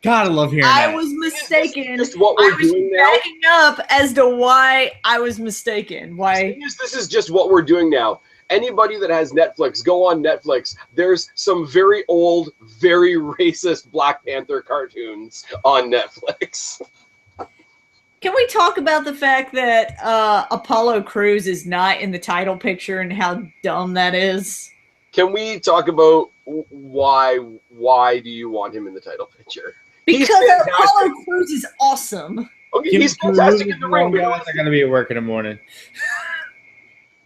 God, I love hearing that. I was mistaken. Just what we're doing now. Backing up as to why I was mistaken. Why? This is just what we're doing now. Anybody that has Netflix, go on Netflix. There's some very old, very racist Black Panther cartoons on Netflix. Can we talk about the fact that Apollo Crews is not in the title picture and how dumb that is? Can we talk about why do you want him in the title picture? Because Apollo Crews is awesome. Okay, he's fantastic in the ring. Guys, I gotta be at work in the morning.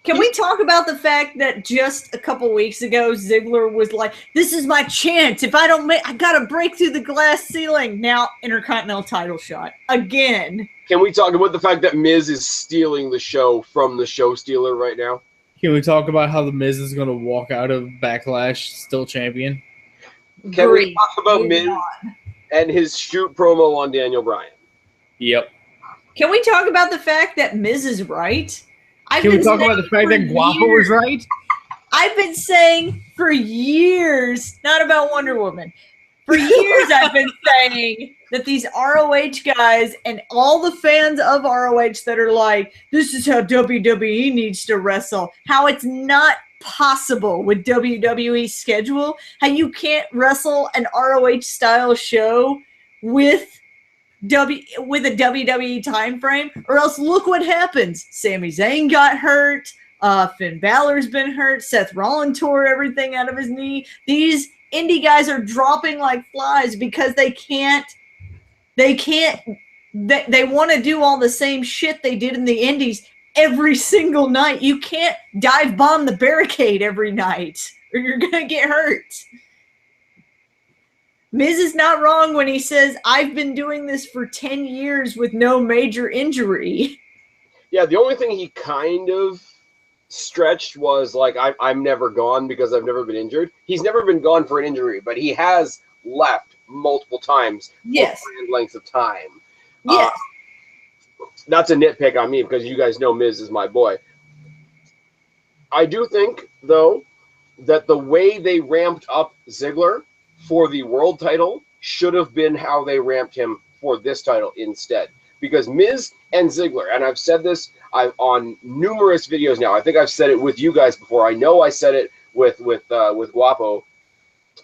Can we talk about the fact that just a couple weeks ago, Ziggler was like, "This is my chance. If I don't I gotta break through the glass ceiling." Now, Intercontinental title shot again. Can we talk about the fact that Miz is stealing the show from the show stealer right now? Can we talk about how the Miz is gonna walk out of Backlash still champion? Can we talk about Miz and his shoot promo on Daniel Bryan? Yep. Can we talk about the fact that Miz is right? Can we talk about the fact that Guapo was right? I've been saying for years, not about Wonder Woman. For years, I've been saying that these ROH guys and all the fans of ROH that are like, this is how WWE needs to wrestle, how it's not possible with WWE's schedule, how you can't wrestle an ROH style show with a WWE time frame, or else look what happens. Sami Zayn got hurt, Finn Balor's been hurt, Seth Rollins tore everything out of his knee. These indie guys are dropping like flies because they can't they want to do all the same shit they did in the Indies every single night. You can't dive bomb the barricade every night or you're going to get hurt. Miz is not wrong when he says, I've been doing this for 10 years with no major injury. Yeah, the only thing he kind of stretched was like, I'm never gone because I've never been injured. He's never been gone for an injury, but he has left multiple times Yes. for planned lengths of time. Yes. That's a nitpick on me because you guys know Miz is my boy. I do think, though, that the way they ramped up Ziggler for the world title should have been how they ramped him for this title instead. Because Miz and Ziggler, and I've said this on numerous videos now. I think I've said it with you guys before. I know I said it with Guapo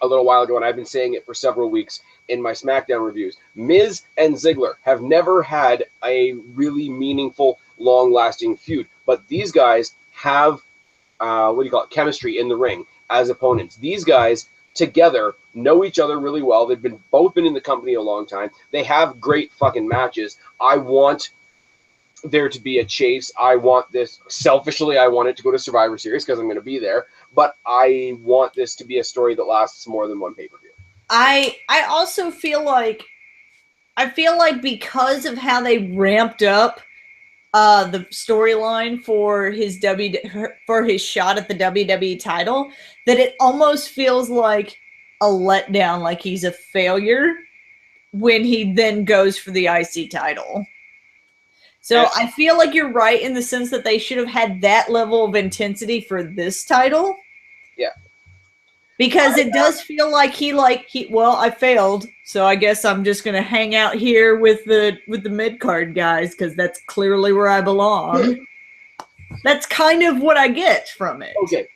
a little while ago, and I've been saying it for several weeks in my SmackDown reviews. Miz and Ziggler have never had a really meaningful, long-lasting feud, but these guys have chemistry in the ring as opponents. These guys together know each other really well. They've both been in the company a long time. They have great fucking matches. I want there to be a chase. I want this selfishly. I want it to go to Survivor Series because I'm going to be there. But I want this to be a story that lasts more than one pay-per-view. I also feel like because of how they ramped up the storyline for his shot at the WWE title, that it almost feels like a letdown, like he's a failure when he then goes for the IC title. So I feel like you're right in the sense that they should have had that level of intensity for this title. Yeah. Because it does feel like I failed, so I guess I'm just gonna hang out here with the mid-card guys because that's clearly where I belong. That's kind of what I get from it. Okay,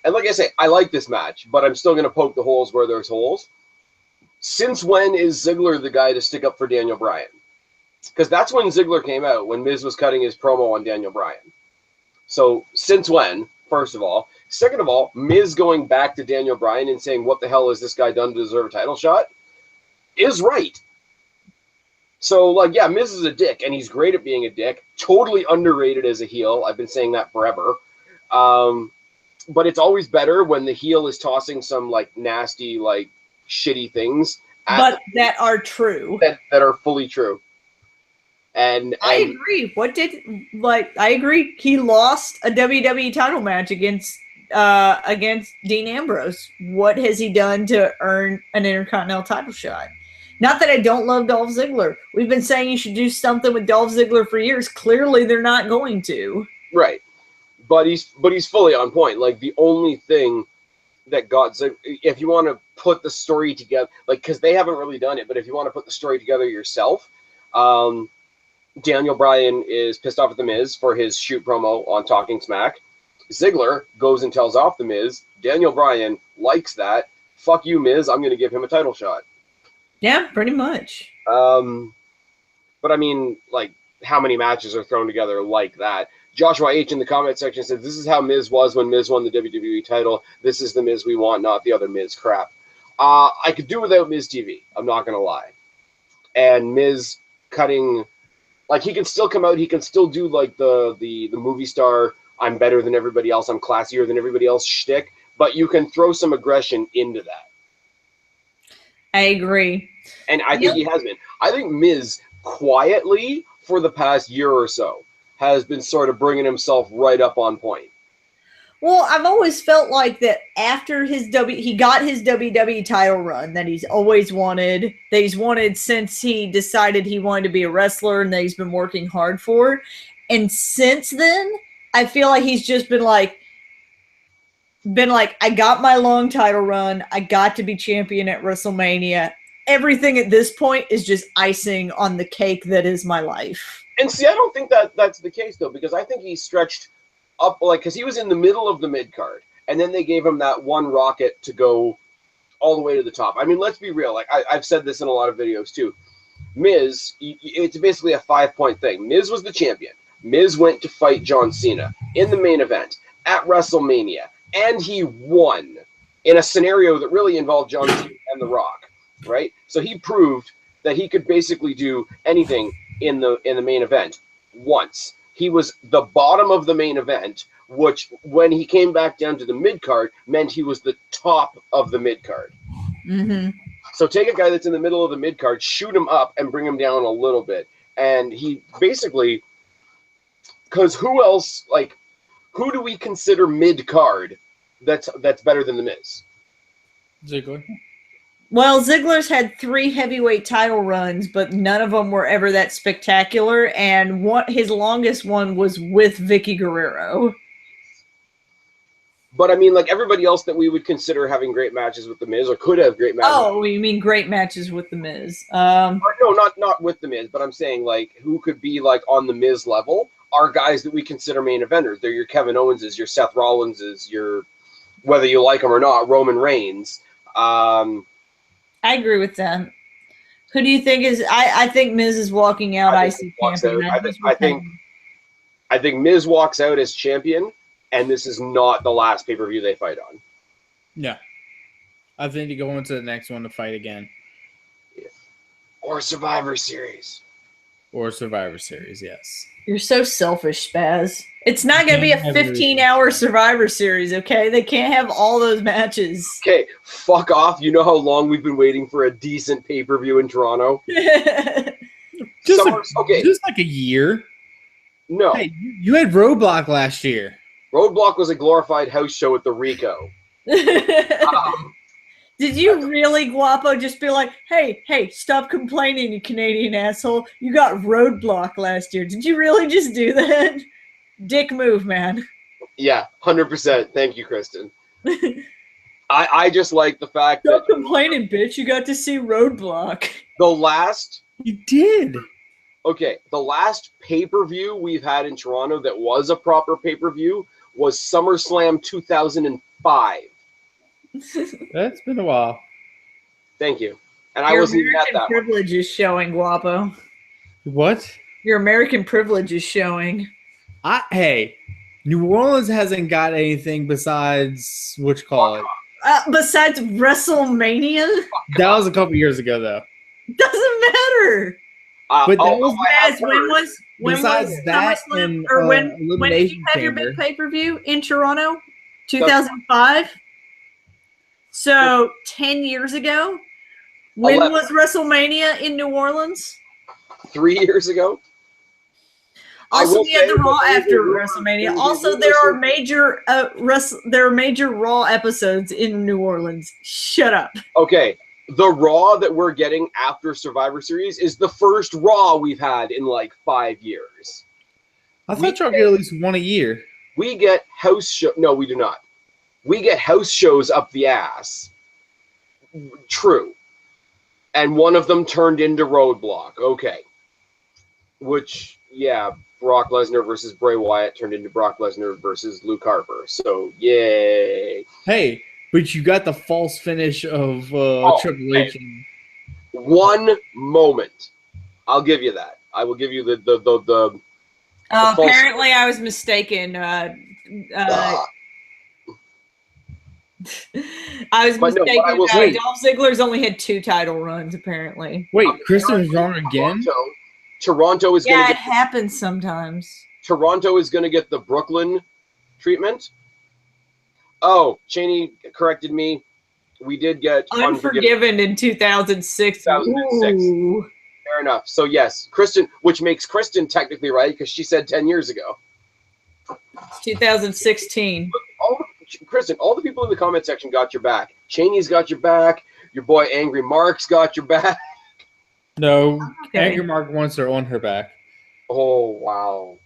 and like I say, I like this match, but I'm still gonna poke the holes where there's holes. Since when is Ziggler the guy to stick up for Daniel Bryan? Because that's when Ziggler came out, when Miz was cutting his promo on Daniel Bryan. So since when, first of all? Second of all, Miz going back to Daniel Bryan and saying, what the hell has this guy done to deserve a title shot? Is right. So, yeah, Miz is a dick, and he's great at being a dick. Totally underrated as a heel. I've been saying that forever. But it's always better when the heel is tossing some, nasty, shitty things. But that are true. That are fully true. And I agree. I agree. He lost a WWE title match against Dean Ambrose. What has he done to earn an Intercontinental title shot? Not that I don't love Dolph Ziggler. We've been saying you should do something with Dolph Ziggler for years. Clearly, they're not going to. Right, but he's fully on point. The only thing that got Ziggler, if you want to put the story together, because they haven't really done it, but if you want to put the story together yourself, Daniel Bryan is pissed off at The Miz for his shoot promo on Talking Smack. Ziggler goes and tells off The Miz. Daniel Bryan likes that. Fuck you, Miz. I'm going to give him a title shot. Yeah, pretty much. But I mean, how many matches are thrown together like that? Joshua H. in the comment section says, this is how Miz was when Miz won the WWE title. This is the Miz we want, not the other Miz crap. I could do without Miz TV. I'm not going to lie. And Miz cutting... he can still come out. He can still do, the movie star, I'm better than everybody else, I'm classier than everybody else shtick. But you can throw some aggression into that. I agree. And I think he has been. I think Miz, quietly, for the past year or so, has been sort of bringing himself right up on point. Well, I've always felt like that after he got his WWE title run that he's always wanted, that he's wanted since he decided he wanted to be a wrestler and that he's been working hard for. And since then, I feel like he's just been like, I got my long title run. I got to be champion at WrestleMania. Everything at this point is just icing on the cake that is my life. And see, I don't think that's the case, though, because I think he stretched up, because he was in the middle of the mid-card, and then they gave him that one rocket to go all the way to the top. I mean, let's be real. I've said this in a lot of videos, too. Miz, it's basically a 5-point thing. Miz was the champion. Miz went to fight John Cena in the main event at WrestleMania, and he won in a scenario that really involved John Cena and The Rock, right? So he proved that he could basically do anything in the main event once. He was the bottom of the main event, which when he came back down to the mid card meant he was the top of the mid card. Mm-hmm. So take a guy that's in the middle of the mid card, shoot him up, and bring him down a little bit. And he basically, because who else, like, who do we consider mid card that's better than the Miz? Ziggler. Well, Ziggler's had 3 heavyweight title runs, but none of them were ever that spectacular. And his longest one was with Vicky Guerrero. But I mean, like everybody else that we would consider having great matches with the Miz or could have great matches. Oh, you mean great matches with the Miz? No, not with the Miz, but I'm saying like who could be like on the Miz level are guys that we consider main eventers. They're your Kevin Owenses, your Seth Rollinses, your whether you like them or not, Roman Reigns. I agree with that. Who do you think is? I think Miz is walking out IC champion. I think Miz walks out as champion, and this is not the last pay-per-view they fight on. No. I think to go into the next one to fight again. Yeah. Or Survivor Series. Or Survivor Series, yes. You're so selfish, Spaz. It's not going to be a 15-hour Survivor Series, okay? They can't have all those matches. Okay, fuck off. You know how long we've been waiting for a decent pay-per-view in Toronto? Just like a year. No. Hey, you had Roadblock last year. Roadblock was a glorified house show at the Rico. Did you really, Guapo, just be like, hey, stop complaining, you Canadian asshole. You got Roadblock last year. Did you really just do that? Dick move, man. Yeah, 100%. Thank you, Kristen. I just like the fact Stop complaining, bitch. You got to see Roadblock. You did. Okay, the last pay-per-view we've had in Toronto that was a proper pay-per-view was SummerSlam 2005. That's been a while. Thank you. And I wasn't even at that one. Your American privilege is showing, Guapo. What? Your American privilege is showing. Hey, New Orleans hasn't got anything besides what you call it. Besides WrestleMania? That was a couple years ago, though. Doesn't matter. But that was besides that and when did you have your big pay-per-view in Toronto? 2005? So 10 years ago? When 11. was WrestleMania in New Orleans? 3 years ago. Also, we had the Raw after WrestleMania. Also, there are major Raw episodes in New Orleans. Shut up. Okay, the Raw that we're getting after Survivor Series is the first Raw we've had in like 5 years. I thought y'all get at least one a year. We get house show. No, we do not. We get house shows up the ass. True. And one of them turned into Roadblock. Okay. Which, yeah, Brock Lesnar versus Bray Wyatt turned into Brock Lesnar versus Luke Harper. So, yay. Hey, but you got the false finish of Triple H. One moment. I'll give you that. I will give you the apparently, I was mistaken. I was mistaken. Dolph Ziggler's only had 2 title runs, apparently. Wait, Kristen is wrong again? Toronto is going to get... it happens sometimes. Toronto is going to get the Brooklyn treatment. Oh, Cheney corrected me. We did get Unforgiven in 2006. 2006. Ooh. Fair enough. So, yes, Kristen, which makes Kristen technically right because she said 10 years ago. It's 2016. Kristen, all the people in the comment section got your back. Cheney's got your back. Your boy Angry Mark's got your back. No, okay. Angry Mark wants her on her back. Oh, wow.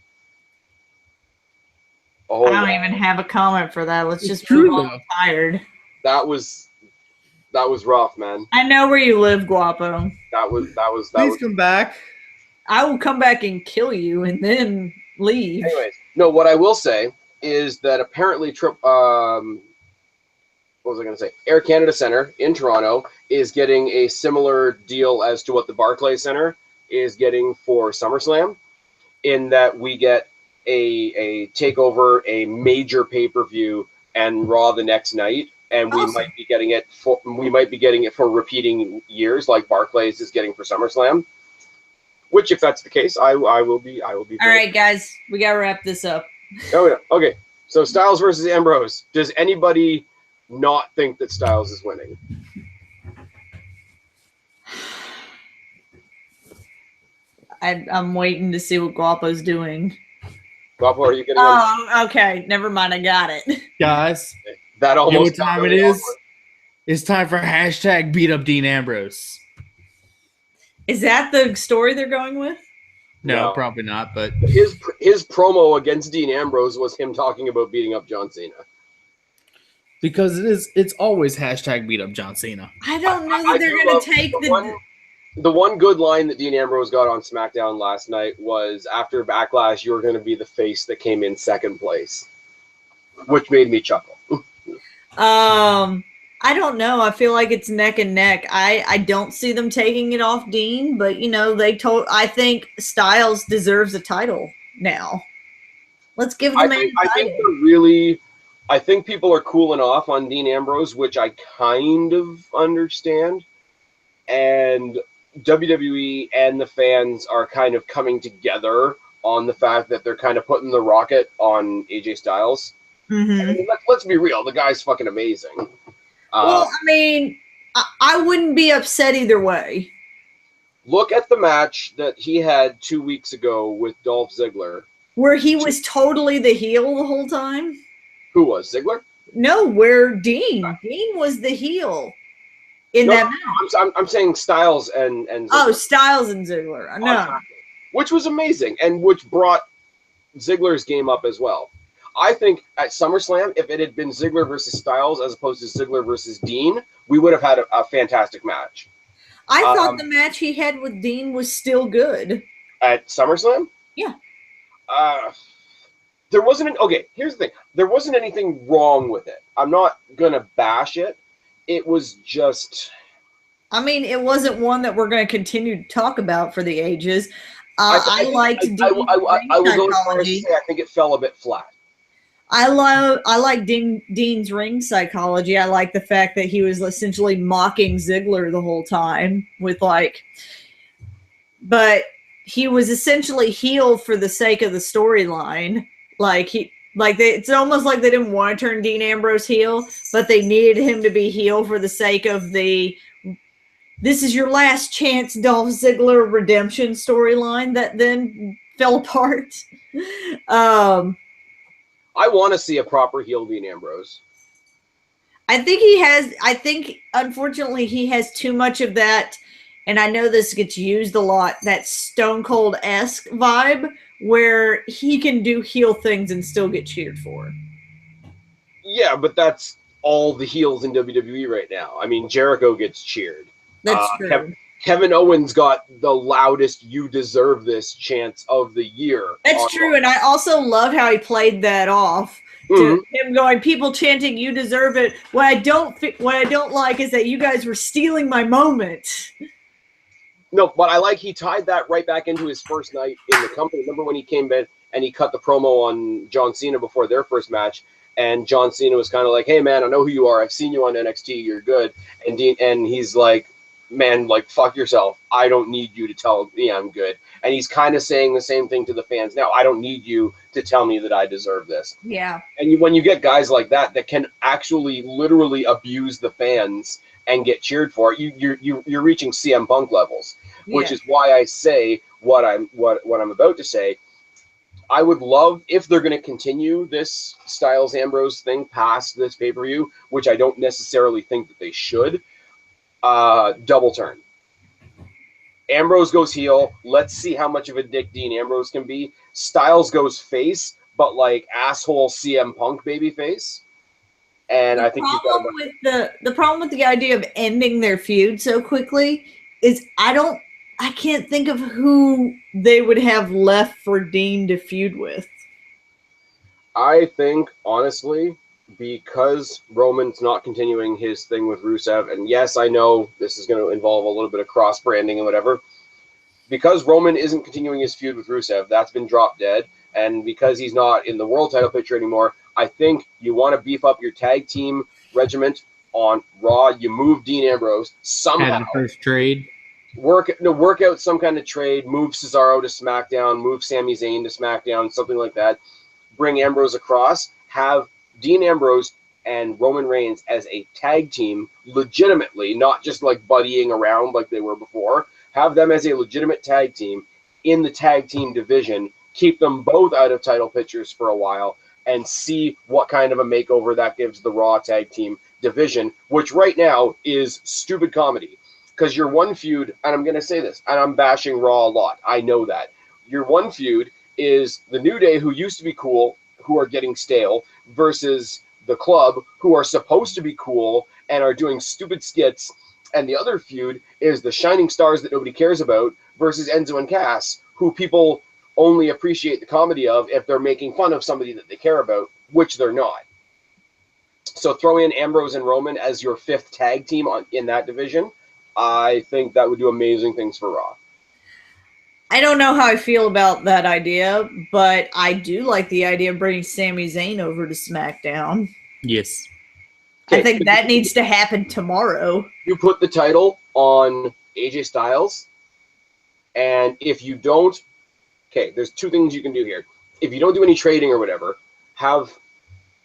Oh, I don't even have a comment for that. Let's just move on. I'm tired. That was rough, man. I know where you live, Guapo. That was. Please come back. I will come back and kill you and then leave. Anyways, no, what I will say is that apparently what was I going to say? Air Canada Centre in Toronto is getting a similar deal as to what the Barclays Centre is getting for SummerSlam, in that we get a takeover, a major pay-per-view, and Raw the next night, and we Awesome. might be getting it for repeating years, like Barclays is getting for SummerSlam. Which, if that's the case, I will be. All right, guys, we gotta wrap this up. Oh yeah. Okay. So Styles versus Ambrose. Does anybody not think that Styles is winning? I'm waiting to see what Guapo's doing. Guapo, are you getting? Oh, okay. Never mind. I got it. Guys, That you know almost. what time got it really is? awkward. It's time for hashtag beat up Dean Ambrose. Is that the story they're going with? No, No. probably not. But His promo against Dean Ambrose was him talking about beating up John Cena. because it's always hashtag beat up John Cena. I don't know I that they're do going love to take the one good line that Dean Ambrose got on SmackDown last night was, after Backlash, you're going to be the face that came in second place, which made me chuckle. I don't know. I feel like it's neck and neck. I don't see them taking it off Dean, but I think Styles deserves a title now. Let's give the man a title. I think people are cooling off on Dean Ambrose, which I kind of understand. And WWE and the fans are kind of coming together on the fact that they're kind of putting the rocket on AJ Styles. Mm-hmm. I mean, let's be real. The guy's fucking amazing. Well, I mean, I wouldn't be upset either way. Look at the match that he had 2 weeks ago with Dolph Ziggler. Where he was totally the heel the whole time? Who was Ziggler? No, where Dean was the heel in that match. I'm saying Styles and Ziggler. Oh, Styles and Ziggler. No. Which was amazing, and which brought Ziggler's game up as well. I think at SummerSlam, if it had been Ziggler versus Styles as opposed to Ziggler versus Dean, we would have had a fantastic match. I thought the match he had with Dean was still good. At SummerSlam? Yeah. There wasn't here's the thing. There wasn't anything wrong with it. I'm not gonna bash it. It was just, I mean, it wasn't one that we're going to continue to talk about for the ages. I liked Dean's I will go as far as to psychology. say I think it fell a bit flat. I like Dean's ring psychology. I like the fact that he was essentially mocking Ziggler the whole time but he was essentially heel for the sake of the storyline. It's almost like they didn't want to turn Dean Ambrose heel, but they needed him to be heel for the sake of this is your last chance Dolph Ziggler redemption storyline that then fell apart. I want to see a proper heel Dean Ambrose. I think unfortunately he has too much of that, and I know this gets used a lot, that Stone Cold-esque vibe where he can do heel things and still get cheered for. Yeah, but that's all the heels in WWE right now. I mean, Jericho gets cheered. That's true. Kevin Owens got the loudest "You deserve this" chance of the year. That's true, and I also love how he played that off to him going, people chanting "You deserve it." What I don't like is that you guys were stealing my moment. No, but I like he tied that right back into his first night in the company. Remember when he came in and he cut the promo on John Cena before their first match, and John Cena was kind of like, "Hey man, I know who you are. I've seen you on NXT. You're good." And he's like, "Man, fuck yourself. I don't need you to tell me I'm good." And he's kind of saying the same thing to the fans now. I don't need you to tell me that I deserve this. Yeah. And when you get guys like that can actually literally abuse the fans and get cheered for, you're reaching CM Punk levels, which is why I say what I'm about to say. I would love, if they're going to continue this Styles Ambrose thing past this pay-per-view, which I don't necessarily think that they should, double turn. Ambrose goes heel. Let's see how much of a dick Dean Ambrose can be. Styles goes face, but asshole CM Punk baby face. And I think the problem with the idea of ending their feud so quickly is I can't think of who they would have left for Dean to feud with. I think, honestly, because Roman's not continuing his thing with Rusev, and yes, I know this is going to involve a little bit of cross-branding and whatever, because Roman isn't continuing his feud with Rusev, that's been dropped dead, and because he's not in the world title picture anymore, I think you want to beef up your tag team regiment on Raw. You move Dean Ambrose somehow. Had the first trade. Work out some kind of trade. Move Cesaro to SmackDown. Move Sami Zayn to SmackDown. Something like that. Bring Ambrose across. Have Dean Ambrose and Roman Reigns as a tag team, legitimately, not just like buddying around like they were before. Have them as a legitimate tag team in the tag team division. Keep them both out of title pictures for a while and see what kind of a makeover that gives the Raw tag team division, which right now is stupid comedy. Because your one feud, and I'm going to say this, and I'm bashing Raw a lot. I know that. Your one feud is the New Day, who used to be cool, who are getting stale, versus the Club, who are supposed to be cool and are doing stupid skits. And the other feud is the Shining Stars that nobody cares about versus Enzo and Cass, who people only appreciate the comedy of if they're making fun of somebody that they care about, which they're not. So throw in Ambrose and Roman as your fifth tag team in that division. I think that would do amazing things for Raw. I don't know how I feel about that idea, but I do like the idea of bringing Sami Zayn over to SmackDown. Yes. I think that needs to happen tomorrow. You put the title on AJ Styles, and if you don't, okay, there's two things you can do here. If you don't do any trading or whatever, have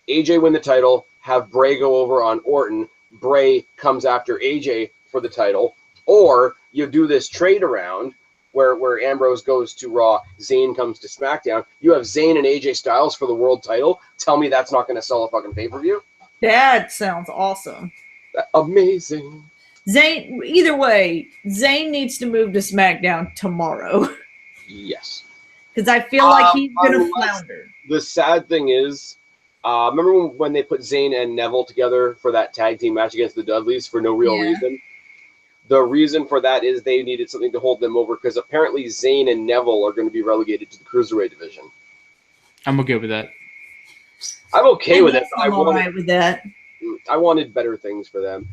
AJ win the title, have Bray go over on Orton, Bray comes after AJ for the title, or you do this trade around where Ambrose goes to Raw, Zayn comes to SmackDown. You have Zayn and AJ Styles for the world title. Tell me that's not going to sell a fucking pay-per-view? That sounds awesome. Amazing. Zayn, either way, Zayn needs to move to SmackDown tomorrow. Yes. Because I feel like he's going to flounder. The sad thing is, remember when they put Zayn and Neville together for that tag team match against the Dudleys for no real reason? The reason for that is they needed something to hold them over because apparently Zayn and Neville are going to be relegated to the Cruiserweight division. I'm okay with that. I'm okay with it. I'm all right with that. I wanted better things for them.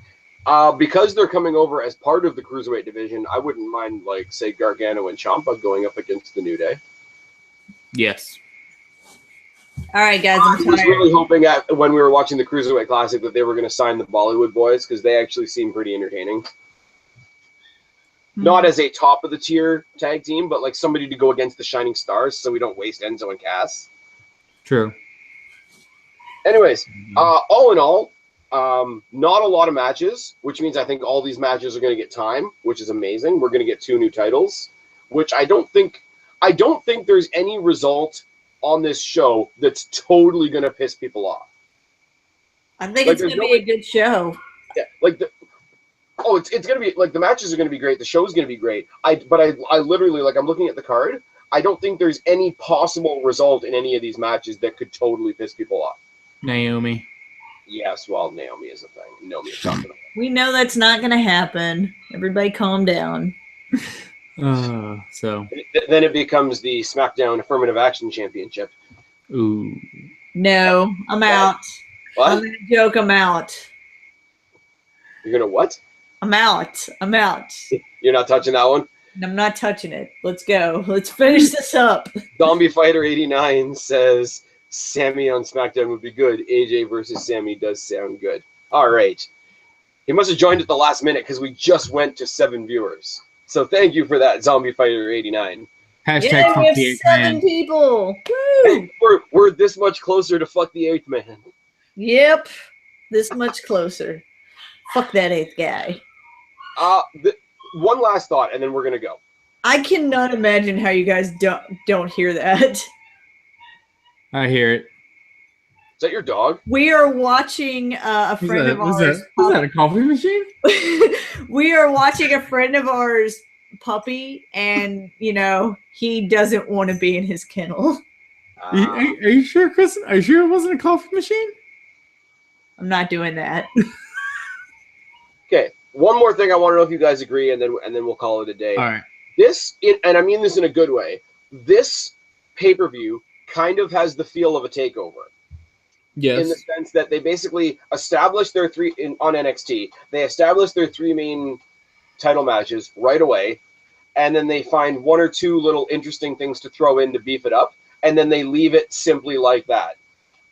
Because they're coming over as part of the Cruiserweight division, I wouldn't mind, like, say, Gargano and Ciampa going up against the New Day. Yes. All right, guys, I I'm was tired. really hoping when we were watching the Cruiserweight Classic that they were going to sign the Bollywood Boys because they actually seem pretty entertaining. Not as a top-of-the-tier tag team, but like somebody to go against the Shining Stars so we don't waste Enzo and Cass. True. Anyways, all in all, not a lot of matches, which means I think all these matches are going to get time, which is amazing. We're going to get 2 new titles, which I don't think there's any result on this show that's totally going to piss people off. I think it's going to be a good show. Yeah, like it's going to be like the matches are going to be great. The show's going to be great. I literally, like, I'm looking at the card. I don't think there's any possible result in any of these matches that could totally piss people off. Naomi. Yes, well, Naomi is a thing. Naomi is something. We know that's not going to happen. Everybody calm down. So. Then it becomes the SmackDown Affirmative Action Championship. Ooh. No, I'm out. What? I'm going to joke, I'm out. You're going to what? I'm out. I'm out. You're not touching that one? I'm not touching it. Let's go. Let's finish this up. Zombie Fighter 89 says Sammy on SmackDown would be good. AJ versus Sammy does sound good. All right. He must have joined at the last minute because we just went to 7 viewers. So thank you for that, Zombie Fighter 89. Hashtag Yeah, fuck we have the 8th 7 man. people. Woo! Hey, we're this much closer to fuck the 8th man. Yep. This much closer. Fuck that 8th guy. One last thought, and then we're gonna go. I cannot imagine how you guys don't hear that. I hear it. Is that your dog? We are watching a friend of ours. Is that a coffee machine? We are watching a friend of ours puppy, and he doesn't want to be in his kennel. Are you sure, Kristen? Are you sure it wasn't a coffee machine? I'm not doing that. Okay. One more thing I want to know if you guys agree, and then we'll call it a day. All right. And I mean this in a good way, this pay-per-view kind of has the feel of a takeover. Yes. In the sense that they basically established their on NXT, they established their 3 main title matches right away, and then they find 1 or 2 little interesting things to throw in to beef it up, and then they leave it simply like that.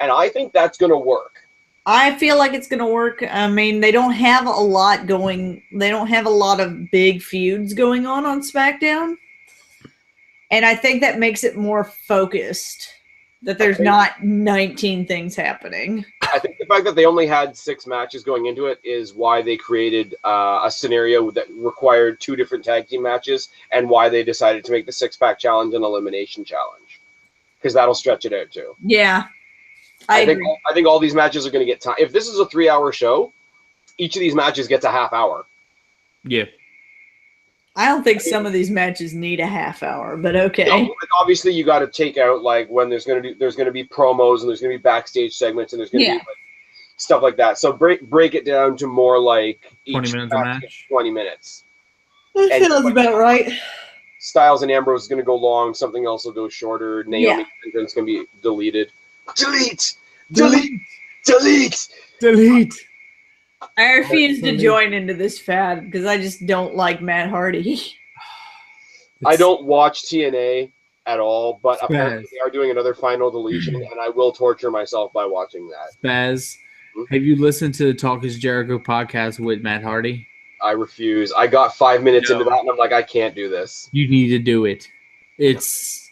And I think that's going to work. I feel like it's going to work. I mean, they don't have a lot going. They don't have a lot of big feuds going on SmackDown. And I think that makes it more focused, that there's not 19 things happening. I think the fact that they only had 6 matches going into it is why they created a scenario that required 2 different tag team matches, and why they decided to make the 6-pack challenge an elimination challenge. Because that'll stretch it out too. Yeah. I think all these matches are going to get time. If this is a 3-hour show, each of these matches gets a half hour. Yeah. I don't think some of these matches need a half hour, but okay. No, like obviously, you got to take out like when there's going to be promos and there's going to be backstage segments and there's going to be like, stuff like that. So break it down to more like 20 minutes a match. 20 minutes. That sounds about right. Styles and Ambrose is going to go long. Something else will go shorter. Naomi is going to be deleted. Delete. I refuse to join into this fad because I just don't like Matt Hardy. I don't watch TNA at all, but apparently they are doing another final deletion, and I will torture myself by watching that. Spaz, have you listened to the Talk is Jericho podcast with Matt Hardy? I refuse. I got 5 minutes into that, and I'm like, I can't do this. You need to do it. It's...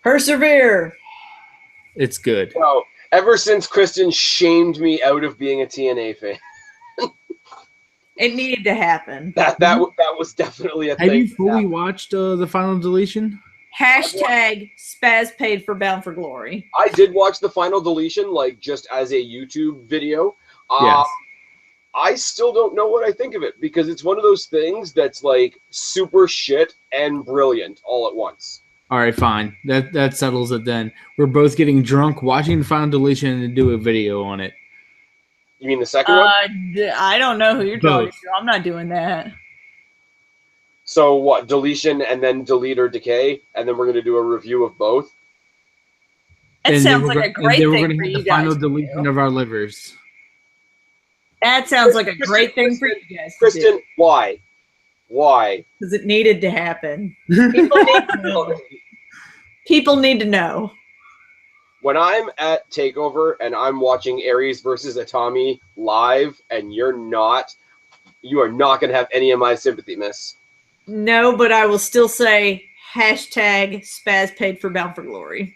Persevere. It's good. So, ever since Kristen shamed me out of being a TNA fan. It needed to happen. That was definitely a thing. Have you fully watched the final deletion? Hashtag Spaz paid for Bound for Glory. I did watch the final deletion, like just as a YouTube video. Yes. I still don't know what I think of it because it's one of those things that's like super shit and brilliant all at once. All right, fine. That settles it then. We're both getting drunk, watching the final deletion, and do a video on it. You mean the second one? I don't know who you're talking to. I'm not doing that. So what? Deletion and then delete or decay, and then we're going to do a review of both. That sounds like a great thing for you guys. The final deletion of our livers. That sounds like a great thing for you guys. Kristen, why? Why? Because it needed to happen. People need to know. People need to know. When I'm at TakeOver and I'm watching Aries versus Atami live, and you are not going to have any of my sympathy, miss. No, but I will still say hashtag Spaz paid for Bound for Glory.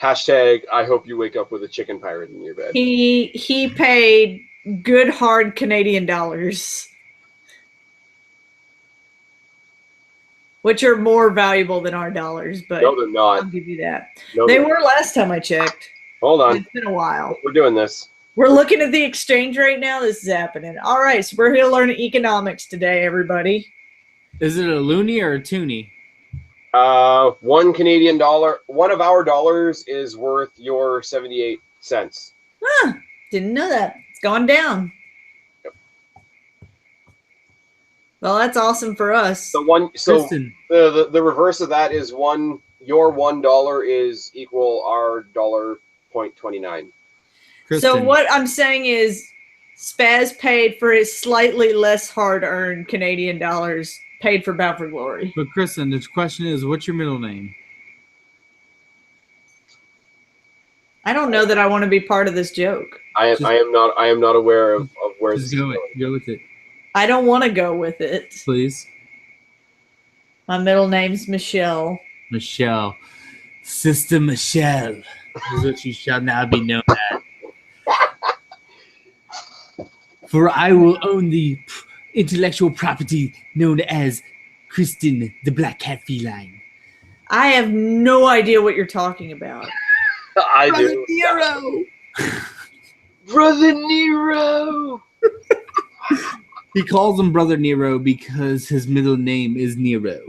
Hashtag I hope you wake up with a chicken pirate in your bed. He paid good hard Canadian dollars, which are more valuable than our dollars, but no, they're not. I'll give you that. No, they were last time I checked. Hold on. It's been a while. We're doing this. We're looking at the exchange rate now. This is happening. All right, so we're here to learn economics today, everybody. Is it a loonie or a toonie? $1 Canadian dollar. One of our dollars is worth your 78 cents. Huh. Didn't know that. It's gone down. Yep. Well, that's awesome for us. Kristen. The reverse of that is your $1 is equal our $0.29. So what I'm saying is Spaz paid for his slightly less hard-earned Canadian dollars paid for Bound for Glory. But Kristen, the question is, what's your middle name? I don't know that I want to be part of this joke. I am not aware of where this is going. Go with it. I don't want to go with it. Please. My middle name's Michelle. Michelle. Sister Michelle is what you shall now be known as. For I will own the intellectual property known as Kristen, the Black Cat Feline. I have no idea what you're talking about. I Brother do. Nero! Brother Nero! He calls him Brother Nero because his middle name is Nero.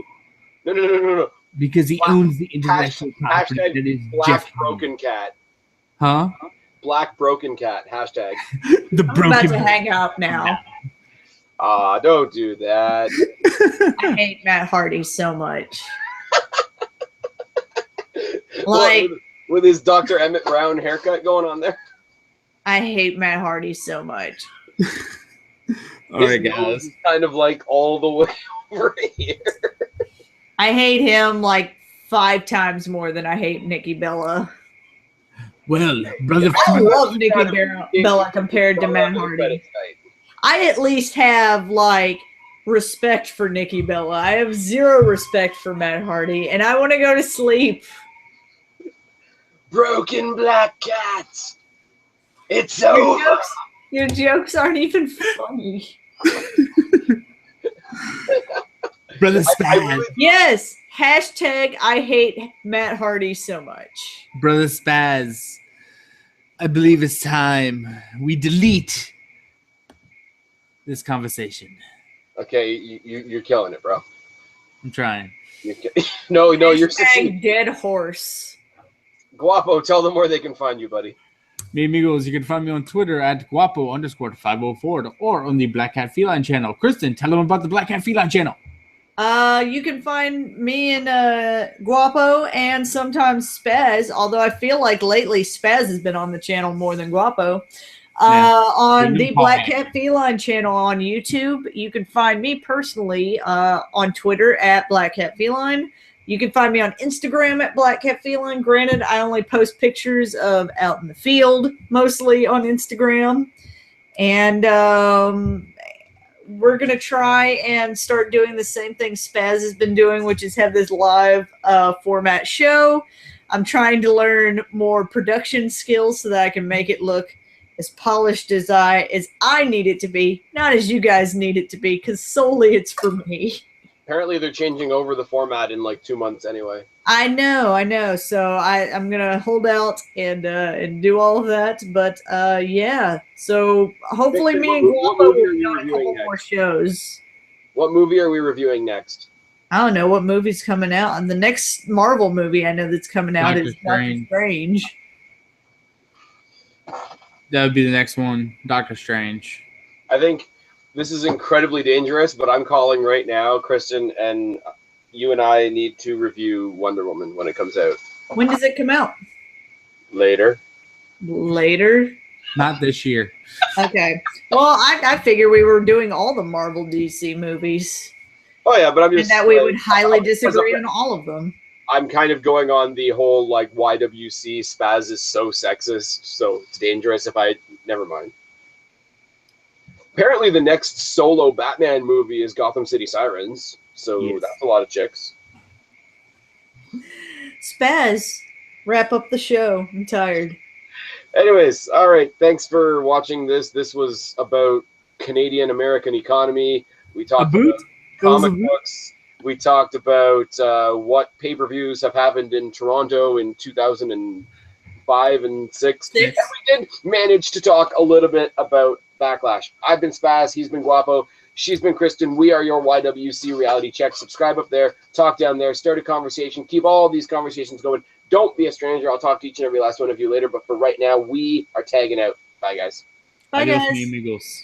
No. Because he owns the intellectual property that is Black Jeff Broken Cat. Huh? Black Broken Cat. Hashtag. The I'm broken about to hang up now. Don't do that. I hate Matt Hardy so much. Like, with his Dr. Emmett Brown haircut going on there. I hate Matt Hardy so much. All right, His nose guys. is kind of like all the way over here. I hate him like 5 times more than I hate Nikki Bella. Well, brother, I love Nikki Bella compared to Matt Hardy. Tonight. I at least have like respect for Nikki Bella. I have zero respect for Matt Hardy, and I want to go to sleep. Broken black cats. It's Your over. jokes aren't even funny. brother Spaz, Yes. Hashtag I hate Matt Hardy so much. brother Spaz. I believe it's time we delete this conversation. Okay, you're killing it, bro. I'm trying. No, you're Hashtag succeeding. dead horse. Guapo, tell them where they can find you, buddy. Me amigos, you can find me on Twitter at guapo_504 or on the Black Cat Feline channel. Kristen, tell them about the Black Cat Feline channel. You can find me and Guapo and sometimes Spaz, although I feel like lately Spaz has been on the channel more than Guapo. On the Black Cat Feline channel on YouTube. You can find me personally on Twitter at Black Cat Feline. You can find me on Instagram at Black Cat Feline. Granted, I only post pictures of out in the field, mostly on Instagram. And we're going to try and start doing the same thing Spaz has been doing, which is have this live format show. I'm trying to learn more production skills so that I can make it look as polished as I need it to be, not as you guys need it to be, because solely it's for me. Apparently, they're changing over the format in like 2 months anyway. I know. So I'm gonna hold out and do all of that. But yeah. So hopefully, Kristen, me and what Guapo movie will are be you on a reviewing couple more next? shows. What movie are we reviewing next? I don't know what movie's coming out, and the next Marvel movie I know that's coming out is Doctor Strange. That would be the next one, Doctor Strange. I think this is incredibly dangerous, but I'm calling right now, Kristen, and you and I need to review Wonder Woman when it comes out. When does it come out? Later. Not this year. Okay. Well, I figure we were doing all the Marvel DC movies. Oh yeah, but I'm just and that we would highly disagree on all of them. I'm kind of going on the whole like YWC Spaz is so sexist, so it's dangerous if I never mind. Apparently the next solo Batman movie is Gotham City Sirens, so Yes. that's a lot of chicks. Spaz, wrap up the show. I'm tired. Anyways, all right, thanks for watching this. This was about Canadian American economy. We talked about comic books. We talked about what pay-per-views have happened in Toronto in 2005 and 6. And we did manage to talk a little bit about Backlash. I've been Spaz. He's been Guapo. She's been Kristen. We are your YWC Reality Check. Subscribe up there. Talk down there. Start a conversation. Keep all these conversations going. Don't be a stranger. I'll talk to each and every last one of you later. But for right now, we are tagging out. Bye, guys. Bye, Adios, guys. mi amigos.